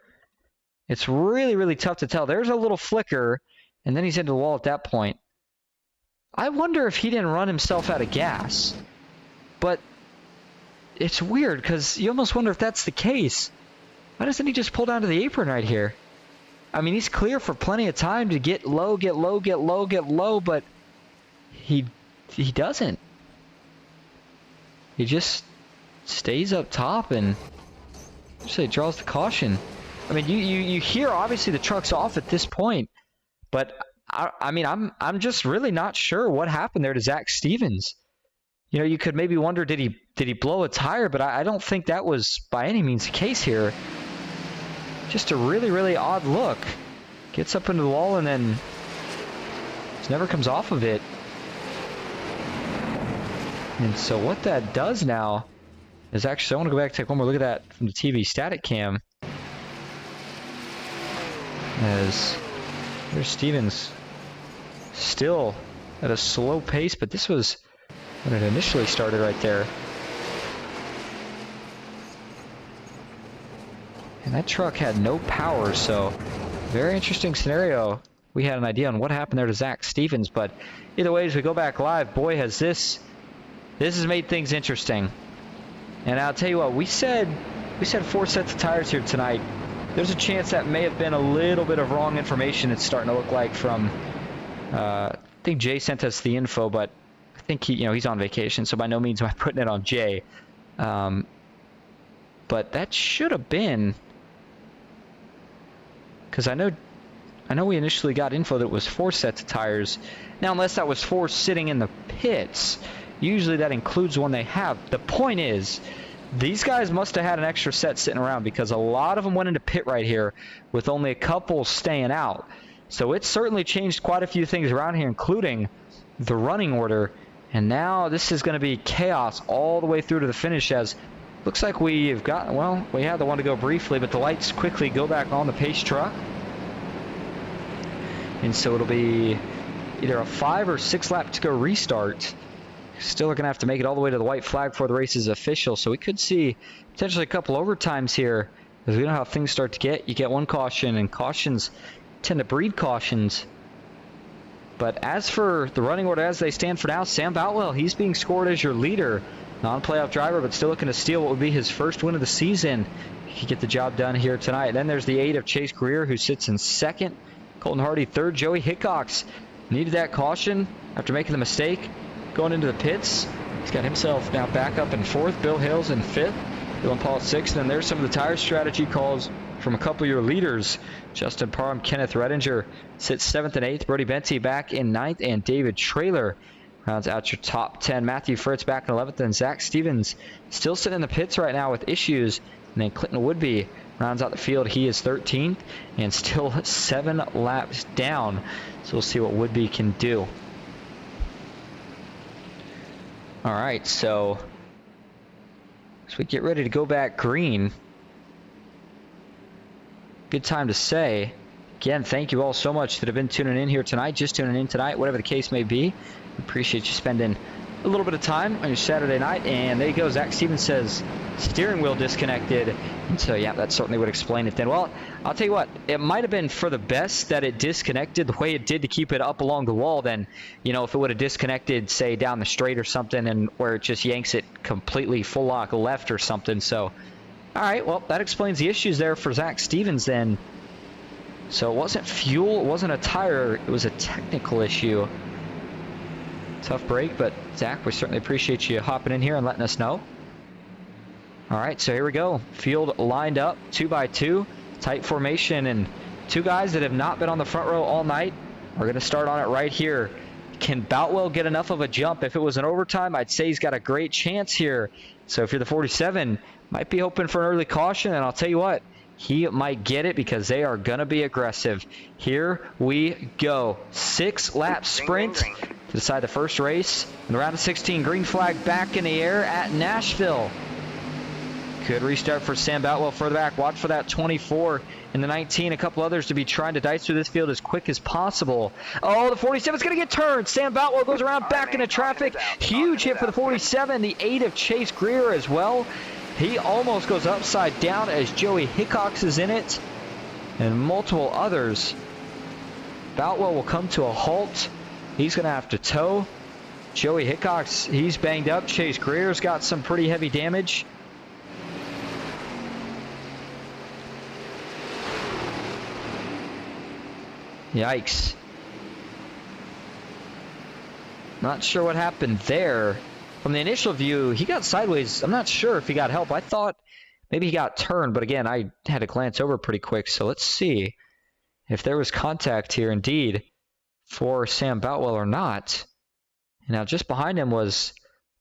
It's really, really tough to tell. There's a little flicker, and then he's into the wall at that point. I wonder if he didn't run himself out of gas. But it's weird, because you almost wonder if that's the case. Why doesn't he just pull down to the apron right here? I mean, he's clear for plenty of time to get low, get low, get low, get low, but he doesn't. He just stays up top and actually draws the caution. I mean, you hear obviously the truck's off at this point, but I mean, I'm just really not sure what happened there to Zach Stevens. You know, you could maybe wonder, did he blow a tire? But I don't think that was by any means the case here. Just a really, really odd look. Gets up into the wall and then just never comes off of it. And so what that does now is actually, I want to go back and take one more look at that from the TV static cam. As there's Stevens still at a slow pace, but this was when it initially started right there. And that truck had no power, so very interesting scenario. We had an idea on what happened there to Zach Stevens, but either way, as we go back live, boy, has this has made things interesting. And I'll tell you what, we said 4 sets of tires here tonight. There's a chance that may have been a little bit of wrong information. It's starting to look like from, I think Jay sent us the info, but I think he's on vacation, so by no means am I putting it on Jay. But that should have been, because I know we initially got info that it was 4 sets of tires. Now, unless that was 4 sitting in the pits, usually that includes one they have. The point is, these guys must have had an extra set sitting around because a lot of them went into pit right here with only a couple staying out. So it certainly changed quite a few things around here, including the running order. And now this is going to be chaos all the way through to the finish, as looks like we've got, well, we had the one to go briefly, but the lights quickly go back on the pace truck. And so it'll be either a 5 or 6 lap to go restart. Still going to have to make it all the way to the white flag before the race is official. So we could see potentially a couple overtimes here. Because we know how things start to get. You get one caution, and cautions tend to breed cautions. But as for the running order as they stand for now, Sam Boutwell, he's being scored as your leader. Non-playoff driver, but still looking to steal what would be his first win of the season. He could get the job done here tonight. Then there's the 8 of Chase Greer, who sits in second. Colton Hardy third. Joey Hickox needed that caution after making the mistake going into the pits. He's got himself now back up in fourth. Bill Hales in fifth. Dylan Paul sixth. And there's some of the tire strategy calls from a couple of your leaders. Justin Parham, Kenneth Redinger sits 7th and 8th. Brody Benty back in 9th. And David Traylor rounds out your top 10. Matthew Fritz back in 11th. And Zach Stevens still sitting in the pits right now with issues. And then Clinton Woodby rounds out the field. He is 13th and still 7 laps down. So we'll see what Woodby can do. All right, so as we get ready to go back green, good time to say, again, thank you all so much that have been tuning in here tonight, just tuning in tonight, whatever the case may be. We appreciate you spending a little bit of time on your Saturday night. And there you go. Zach Stevens says steering wheel disconnected. And so, yeah, that certainly would explain it then. Well, I'll tell you what, it might have been for the best that it disconnected the way it did to keep it up along the wall. Then, you know, if it would have disconnected, say, down the straight or something, and where it just yanks it completely full lock left or something. So, all right, well, that explains the issues there for Zach Stevens then. So it wasn't fuel, it wasn't a tire, it was a technical issue. Tough break, but Zach, we certainly appreciate you hopping in here and letting us know. All right, so here we go. Field lined up, 2 by 2, tight formation, and 2 guys that have not been on the front row all night are going to start on it right here. Can Boutwell get enough of a jump? If it was an overtime, I'd say he's got a great chance here. So if you're the 47, might be hoping for an early caution, and I'll tell you what, he might get it because they are going to be aggressive. Here we go. 6-lap sprint to decide the first race. In the round of 16, green flag back in the air at Nashville. Good restart for Sam Boutwell further back. Watch for that 24 and the 19. A couple others to be trying to dice through this field as quick as possible. Oh, the 47 is going to get turned. Sam Boutwell goes around back into traffic. Huge hit for the 47. The 8 of Chase Greer as well. He almost goes upside down as Joey Hickox is in it. And multiple others. Boutwell will come to a halt. He's going to have to tow. Joey Hickox, he's banged up. Chase Greer's got some pretty heavy damage. Yikes. Not sure what happened there. From the initial view, he got sideways. I'm not sure if he got help. I thought maybe he got turned, but again, I had to glance over pretty quick. So let's see if there was contact here indeed for Sam Boutwell or not. And now just behind him was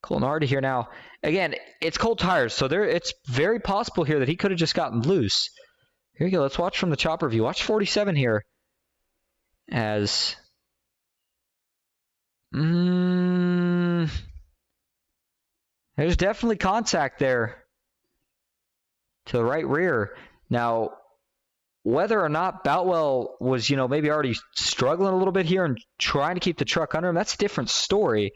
Colton Hardy here. Now, again, it's cold tires, so it's very possible here that he could have just gotten loose. Here we go. Let's watch from the chopper view. Watch 47 here. As there's definitely contact there to the right rear. Now, whether or not Boutwell was, maybe already struggling a little bit here and trying to keep the truck under him, that's a different story.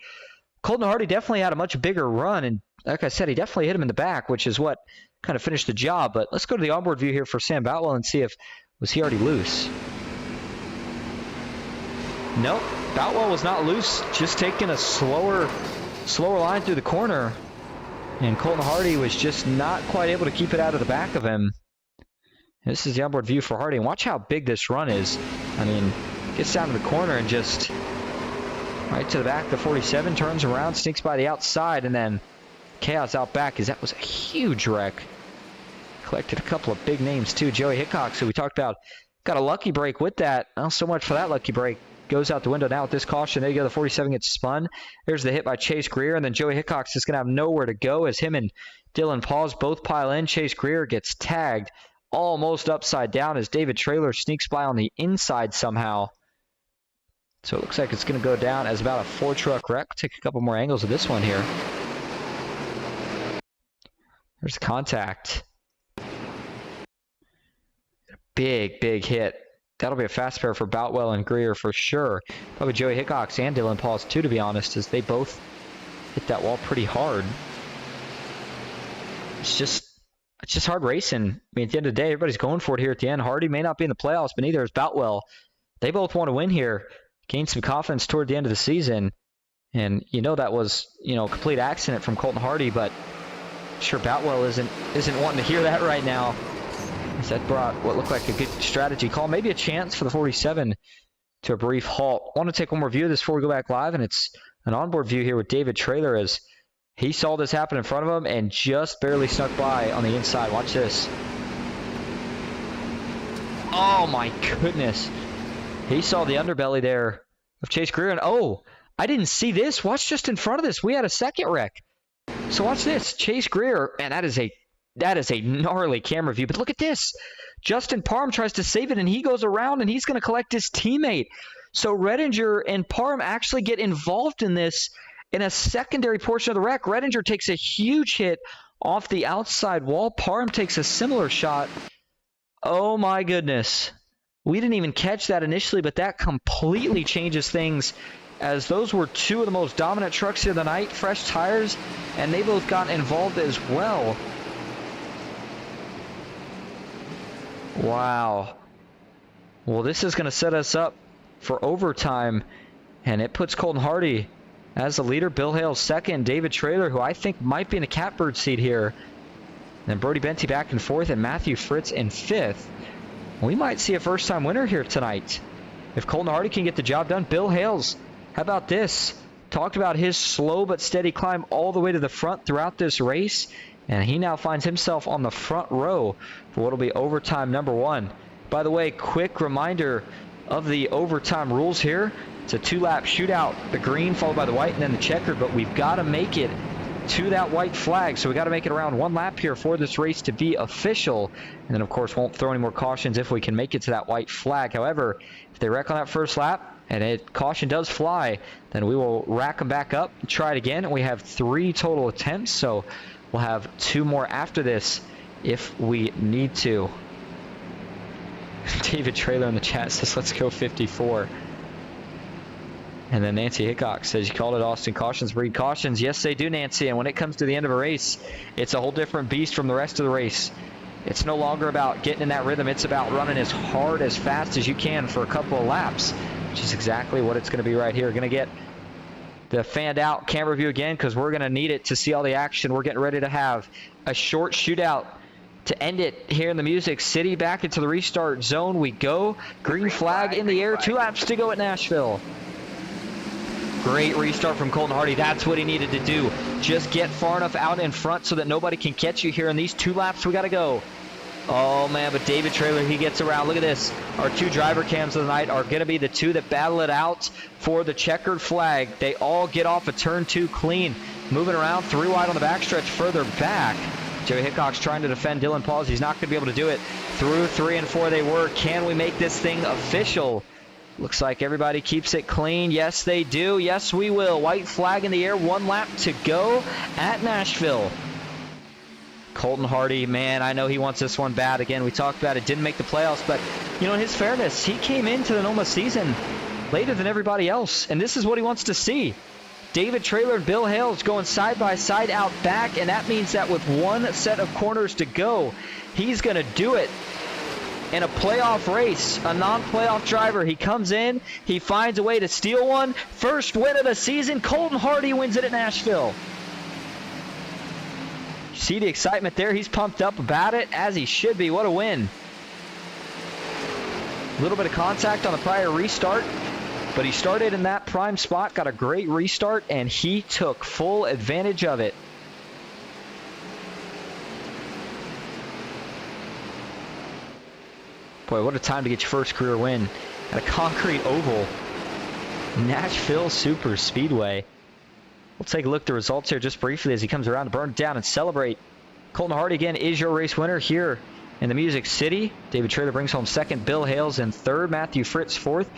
Colton Hardy definitely had a much bigger run, and like I said, he definitely hit him in the back, which is what kind of finished the job. But let's go to the onboard view here for Sam Boutwell and see if was he already loose. Nope, Boutwell was not loose, just taking a slower line through the corner. And Colton Hardy was just not quite able to keep it out of the back of him. This is the onboard view for Hardy. And watch how big this run is. I mean, gets down to the corner and just right to the back. The 47 turns around, sneaks by the outside, and then chaos out back because that was a huge wreck. Collected a couple of big names too. Joey Hickox, who we talked about, got a lucky break with that. Not so much for that lucky break. Goes out the window now with this caution. There you go. The 47 gets spun. There's the hit by Chase Greer. And then Joey Hickox is going to have nowhere to go as him and Dylan Paws both pile in. Chase Greer gets tagged almost upside down as David Traylor sneaks by on the inside somehow. So it looks like it's going to go down as about a 4-truck wreck. Take a couple more angles of this one here. There's contact. Big hit. That'll be a fast pair for Boutwell and Greer for sure. Probably Joey Hickox and Dylan Paws too, to be honest, as they both hit that wall pretty hard. It's just hard racing. I mean, at the end of the day, everybody's going for it here at the end. Hardy may not be in the playoffs, but neither is Boutwell. They both want to win here, gain some confidence toward the end of the season. And that was, a complete accident from Colton Hardy, but I'm sure Boutwell isn't wanting to hear that right now. That brought what looked like a good strategy call, maybe a chance for the 47 to a brief halt. I want to take one more view of this before we go back live, and it's an onboard view here with David Traylor as he saw this happen in front of him and just barely snuck by on the inside. Watch this. Oh my goodness. He saw the underbelly there of Chase Greer, and oh, I didn't see this. Watch just in front of this. We had a second wreck. So watch this. Chase Greer, man, that is a gnarly camera view. But look at this. Justin Parham tries to save it, and he goes around, and he's going to collect his teammate. So Redinger and Parham actually get involved in this in a secondary portion of the wreck. Redinger takes a huge hit off the outside wall. Parham takes a similar shot. Oh, my goodness. We didn't even catch that initially, but that completely changes things, as those were two of the most dominant trucks here of the night, fresh tires, and they both got involved as well. Wow. Well, this is going to set us up for overtime, and it puts Colton Hardy as the leader. Bill Hale's second, David Traylor, who I think might be in a catbird seat here. Then Brody Benty back and fourth, and Matthew Fritz in fifth. We might see a first-time winner here tonight. If Colton Hardy can get the job done. Bill Hales, how about this? Talked about his slow but steady climb all the way to the front throughout this race, and he now finds himself on the front row for what will be overtime number one. By the way, quick reminder of the overtime rules here. It's a two-lap shootout, the green followed by the white and then the checkered, but we've got to make it to that white flag, so we got to make it around one lap here for this race to be official. And then, of course, won't throw any more cautions if we can make it to that white flag. However, if they wreck on that first lap and caution does fly, then we will rack them back up and try it again. And we have 3 total attempts, so we'll have 2 more after this if we need to. David Traylor in the chat says, let's go 54. And then Nancy Hickok says, you called it, Austin. Cautions breed cautions. Yes, they do, Nancy. And when it comes to the end of a race, it's a whole different beast from the rest of the race. It's no longer about getting in that rhythm. It's about running as hard, as fast as you can for a couple of laps, which is exactly what it's going to be right here. Going to get the fanned out camera view again because we're going to need it to see all the action. We're getting ready to have a short shootout to end it here in the Music City. Back into the restart zone we go. Green flag in the air. 2 laps to go at Nashville. Great restart from Colton Hardy. That's what he needed to do. Just get far enough out in front so that nobody can catch you here in these 2 laps we got to go. Oh, man, but David Traylor, he gets around. Look at this. Our 2 driver cams of the night are going to be the 2 that battle it out for the checkered flag. They all get off of turn 2 clean. Moving around 3 wide on the backstretch further back. Joey Hickok's trying to defend Dylan Pauls. He's not going to be able to do it. Through 3 and 4 they were. Can we make this thing official? Looks like everybody keeps it clean. Yes, they do. Yes, we will. White flag in the air. 1 lap to go at Nashville. Colton Hardy, man, I know he wants this one bad. Again, we talked about it. Didn't make the playoffs, but, in his fairness, he came into the NOMA season later than everybody else, and this is what he wants to see. David Traylor and Bill Hales going side by side out back, and that means that with 1 set of corners to go, he's going to do it. In a playoff race, a non-playoff driver, he comes in, he finds a way to steal one. First win of the season, Colton Hardy wins it at Nashville. See the excitement there? He's pumped up about it, as he should be. What a win. A little bit of contact on the prior restart, but he started in that prime spot, got a great restart, and he took full advantage of it. Boy, what a time to get your first career win at a concrete oval. Nashville Superspeedway. We'll take a look at the results here just briefly as he comes around to burn down and celebrate. Colton Hardy again is your race winner here in the Music City. David Traylor brings home second. Bill Hales in third. Matthew Fritz fourth.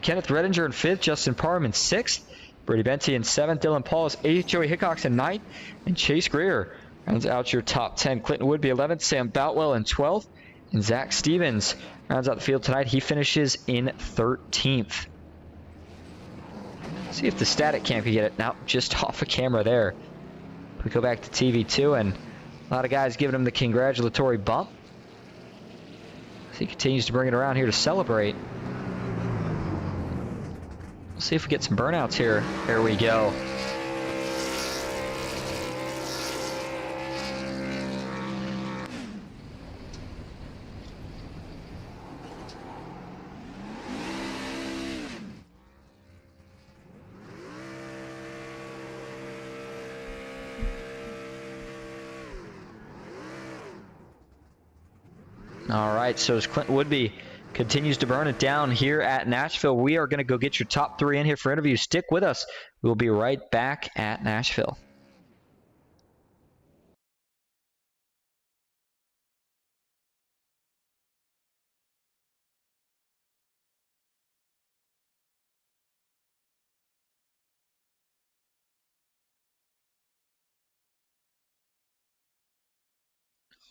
Kenneth Redinger in fifth. Justin Parham in sixth. Brady Benty in seventh. Dylan Pauls eighth. Joey Hickok in ninth. And Chase Greer rounds out your top 10. Clinton Woodby 11th. Sam Boutwell in 12th. And Zach Stevens rounds out the field tonight. He finishes in 13th. See if the static cam can get it. Now, just off of camera there. We go back to TV2, and a lot of guys giving him the congratulatory bump. As he continues to bring it around here to celebrate. We'll see if we get some burnouts here. There we go. All right, so as Clinton Woodby continues to burn it down here at Nashville, we are going to go get your top 3 in here for interviews. Stick with us. We'll be right back at Nashville.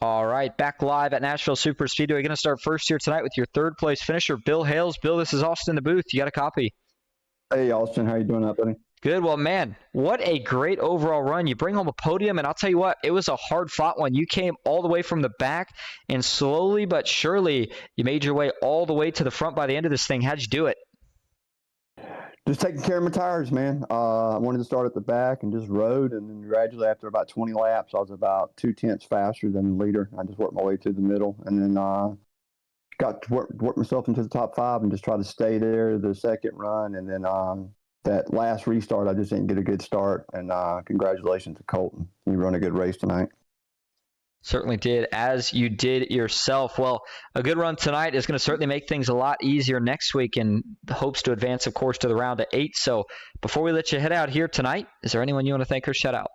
All right, back live at Nashville Superspeedway. Going to start first here tonight with your 3rd place finisher, Bill Hales. Bill, this is Austin in the booth. You got a copy? Hey, Austin. How you doing out, buddy? Good. Well, man, what a great overall run. You bring home a podium, and I'll tell you what, it was a hard-fought one. You came all the way from the back, and slowly but surely, you made your way all the way to the front by the end of this thing. How'd you do it? Just taking care of my tires, man. I wanted to start at the back and just rode, and then gradually after about 20 laps, I was about 2/10 faster than the leader. I just worked my way to the middle, and then got to work myself into the top 5 and just try to stay there the second run. And then that last restart, I just didn't get a good start. And congratulations to Colton. You run a good race tonight. Certainly did, as you did yourself. Well, a good run tonight is going to certainly make things a lot easier next week, and the hopes to advance, of course, to the round of 8. So before we let you head out here tonight, is there anyone you want to thank or shout out?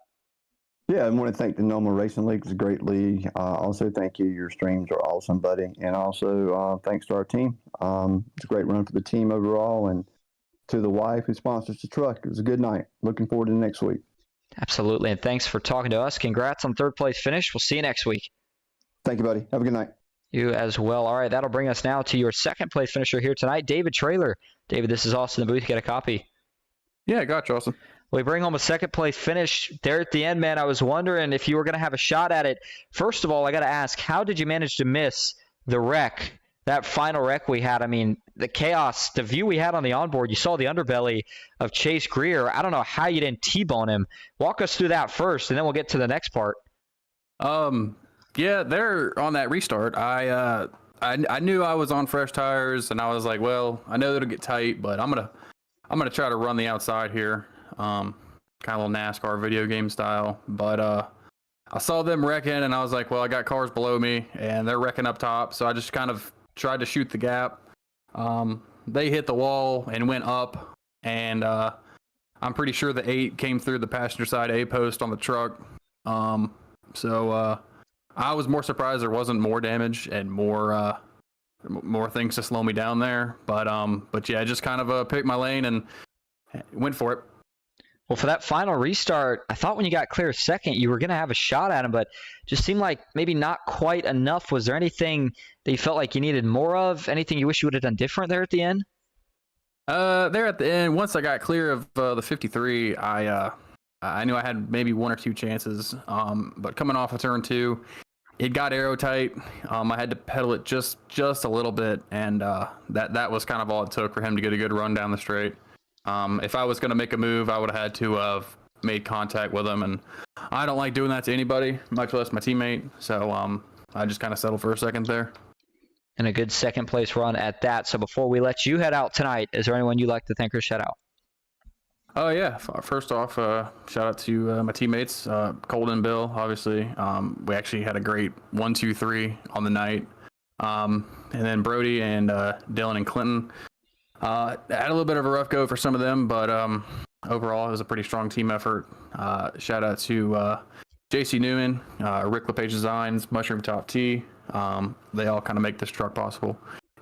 Yeah, I want to thank the NOMA Racing League. It's a great league. Also, thank you. Your streams are awesome, buddy. And also, thanks to our team. It's a great run for the team overall, and to the wife who sponsors the truck. It was a good night. Looking forward to next week. Absolutely, and thanks for talking to us. Congrats on 3rd place finish. We'll see you next week. Thank you, buddy. Have a good night. You as well. All right, that'll bring us now to your 2nd place finisher here tonight, David Traylor. David, this is Austin in the booth. You got a copy? Yeah, I got you, Austin. We bring home a 2nd place finish there at the end, man. I was wondering if you were going to have a shot at it. First of all, I got to ask, how did you manage to miss the wreck, that final wreck we had? I mean, the chaos, the view we had on the onboard, you saw the underbelly of Chase Greer. I don't know how you didn't T-bone him. Walk us through that first, and then we'll get to the next part. Yeah, there on that restart, I knew I was on fresh tires, and I was like, well, I know it'll get tight, but I'm gonna try to run the outside here, kind of a little NASCAR video game style. But I saw them wrecking, and I was like, well, I got cars below me, and they're wrecking up top, so I just kind of tried to shoot the gap. They hit the wall and went up, and I'm pretty sure the 8 came through the passenger side A post on the truck. So I was more surprised there wasn't more damage and more things to slow me down there. But yeah, I just kind of picked my lane and went for it. Well, for that final restart, I thought when you got clear 2nd, you were going to have a shot at him, but just seemed like maybe not quite enough. Was there anything that you felt like you needed more of? Anything you wish you would have done different there at the end? There at the end, once I got clear of the 53, I knew I had maybe 1 or 2 chances. But coming off of turn 2, it got aero tight. I had to pedal it just a little bit, and that was kind of all it took for him to get a good run down the straight. If I was going to make a move, I would have had to have made contact with him, and I don't like doing that to anybody, much less my teammate. So I just kind of settled for a 2nd there. And a good 2nd place run at that. So before we let you head out tonight, is there anyone you'd like to thank or shout out? Oh, yeah. First off, shout out to my teammates, Colton and Bill, obviously. We actually had a great 1, 2, 3 on the night. And then Brody and Dylan and Clinton. Had a little bit of a rough go for some of them, but overall it was a pretty strong team effort. Shout out to JC Newman, Rick LePage Designs, Mushroom Top T. They all kind of make this truck possible.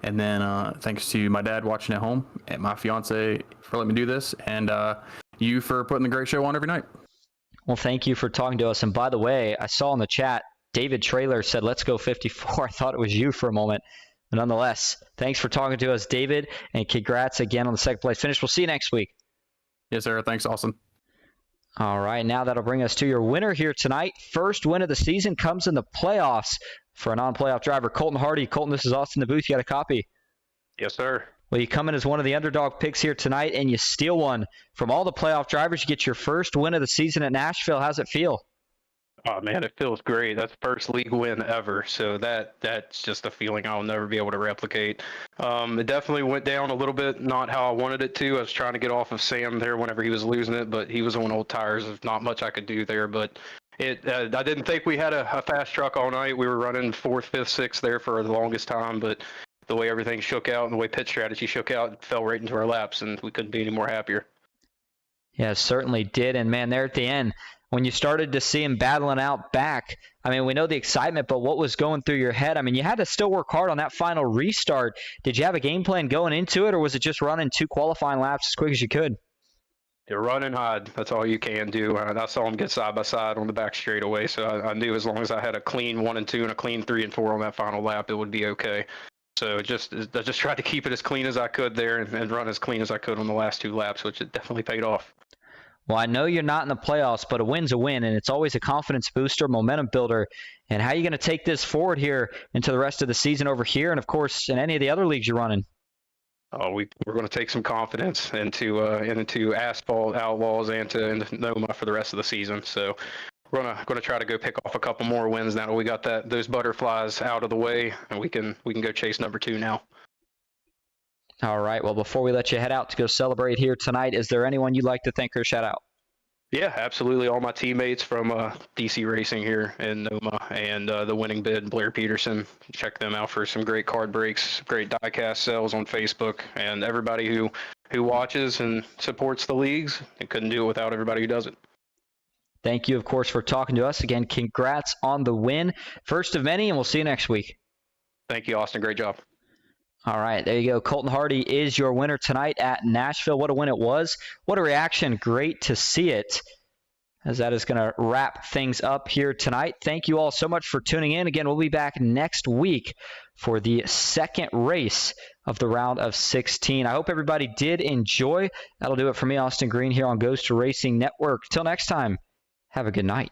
And then thanks to my dad watching at home and my fiance for letting me do this, and you for putting the great show on every night. Well, thank you for talking to us. And by the way, I saw in the chat, David Traylor said, let's go 54. I thought it was you for a moment. But nonetheless, thanks for talking to us, David, and congrats again on the 2nd place finish. We'll see you next week. Yes, sir. Thanks, Austin. All right, now that'll bring us to your winner here tonight. First win of the season comes in the playoffs for a non-playoff driver, Colton Hardy. Colton, this is Austin the Booth. You got a copy? Yes, sir. Well, you come in as one of the underdog picks here tonight, and you steal one from all the playoff drivers. You get your first win of the season at Nashville. How's it feel? Oh man, it feels great. That's the first league win ever. So that's just a feeling I'll never be able to replicate. It definitely went down a little bit, not how I wanted it to. I was trying to get off of Sam there whenever he was losing it, but he was on old tires. There's not much I could do there. But I didn't think we had a fast truck all night. We were running 4th, 5th, 6th there for the longest time, but the way everything shook out and the way pit strategy shook out, it fell right into our laps, and we couldn't be any more happier. Yeah, certainly did. And man, there at the end, when you started to see him battling out back, I mean, we know the excitement, but what was going through your head? I mean, you had to still work hard on that final restart. Did you have a game plan going into it, or was it just running 2 qualifying laps as quick as you could? You're running hard. That's all you can do. I saw him get side by side on the back straightaway, so I knew as long as I had a clean 1 and 2 and a clean 3 and 4 on that final lap, it would be okay. So I just tried to keep it as clean as I could there and run as clean as I could on the last 2 laps, which it definitely paid off. Well, I know you're not in the playoffs, but a win's a win, and it's always a confidence booster, momentum builder. And how are you going to take this forward here into the rest of the season over here and, of course, in any of the other leagues you're running? Oh, we're going to take some confidence into Asphalt Outlaws and into NOMA for the rest of the season. So we're going to try to go pick off a couple more wins now that we got those butterflies out of the way, and we can go chase number 2 now. All right. Well, before we let you head out to go celebrate here tonight, is there anyone you'd like to thank or shout out? Yeah, absolutely. All my teammates from DC Racing here in NOMA and the winning bid, Blair Peterson. Check them out for some great card breaks, great diecast sales on Facebook, and everybody who watches and supports the leagues. I couldn't do it without everybody who does it. Thank you, of course, for talking to us. Again, congrats on the win. First of many, and we'll see you next week. Thank you, Austin. Great job. All right, there you go. Colton Hardy is your winner tonight at Nashville. What a win it was. What a reaction. Great to see it, as that is going to wrap things up here tonight. Thank you all so much for tuning in. Again, we'll be back next week for the second race of the round of 16. I hope everybody did enjoy. That'll do it for me, Austin Green, here on Ghost Racing Network. Till next time, have a good night.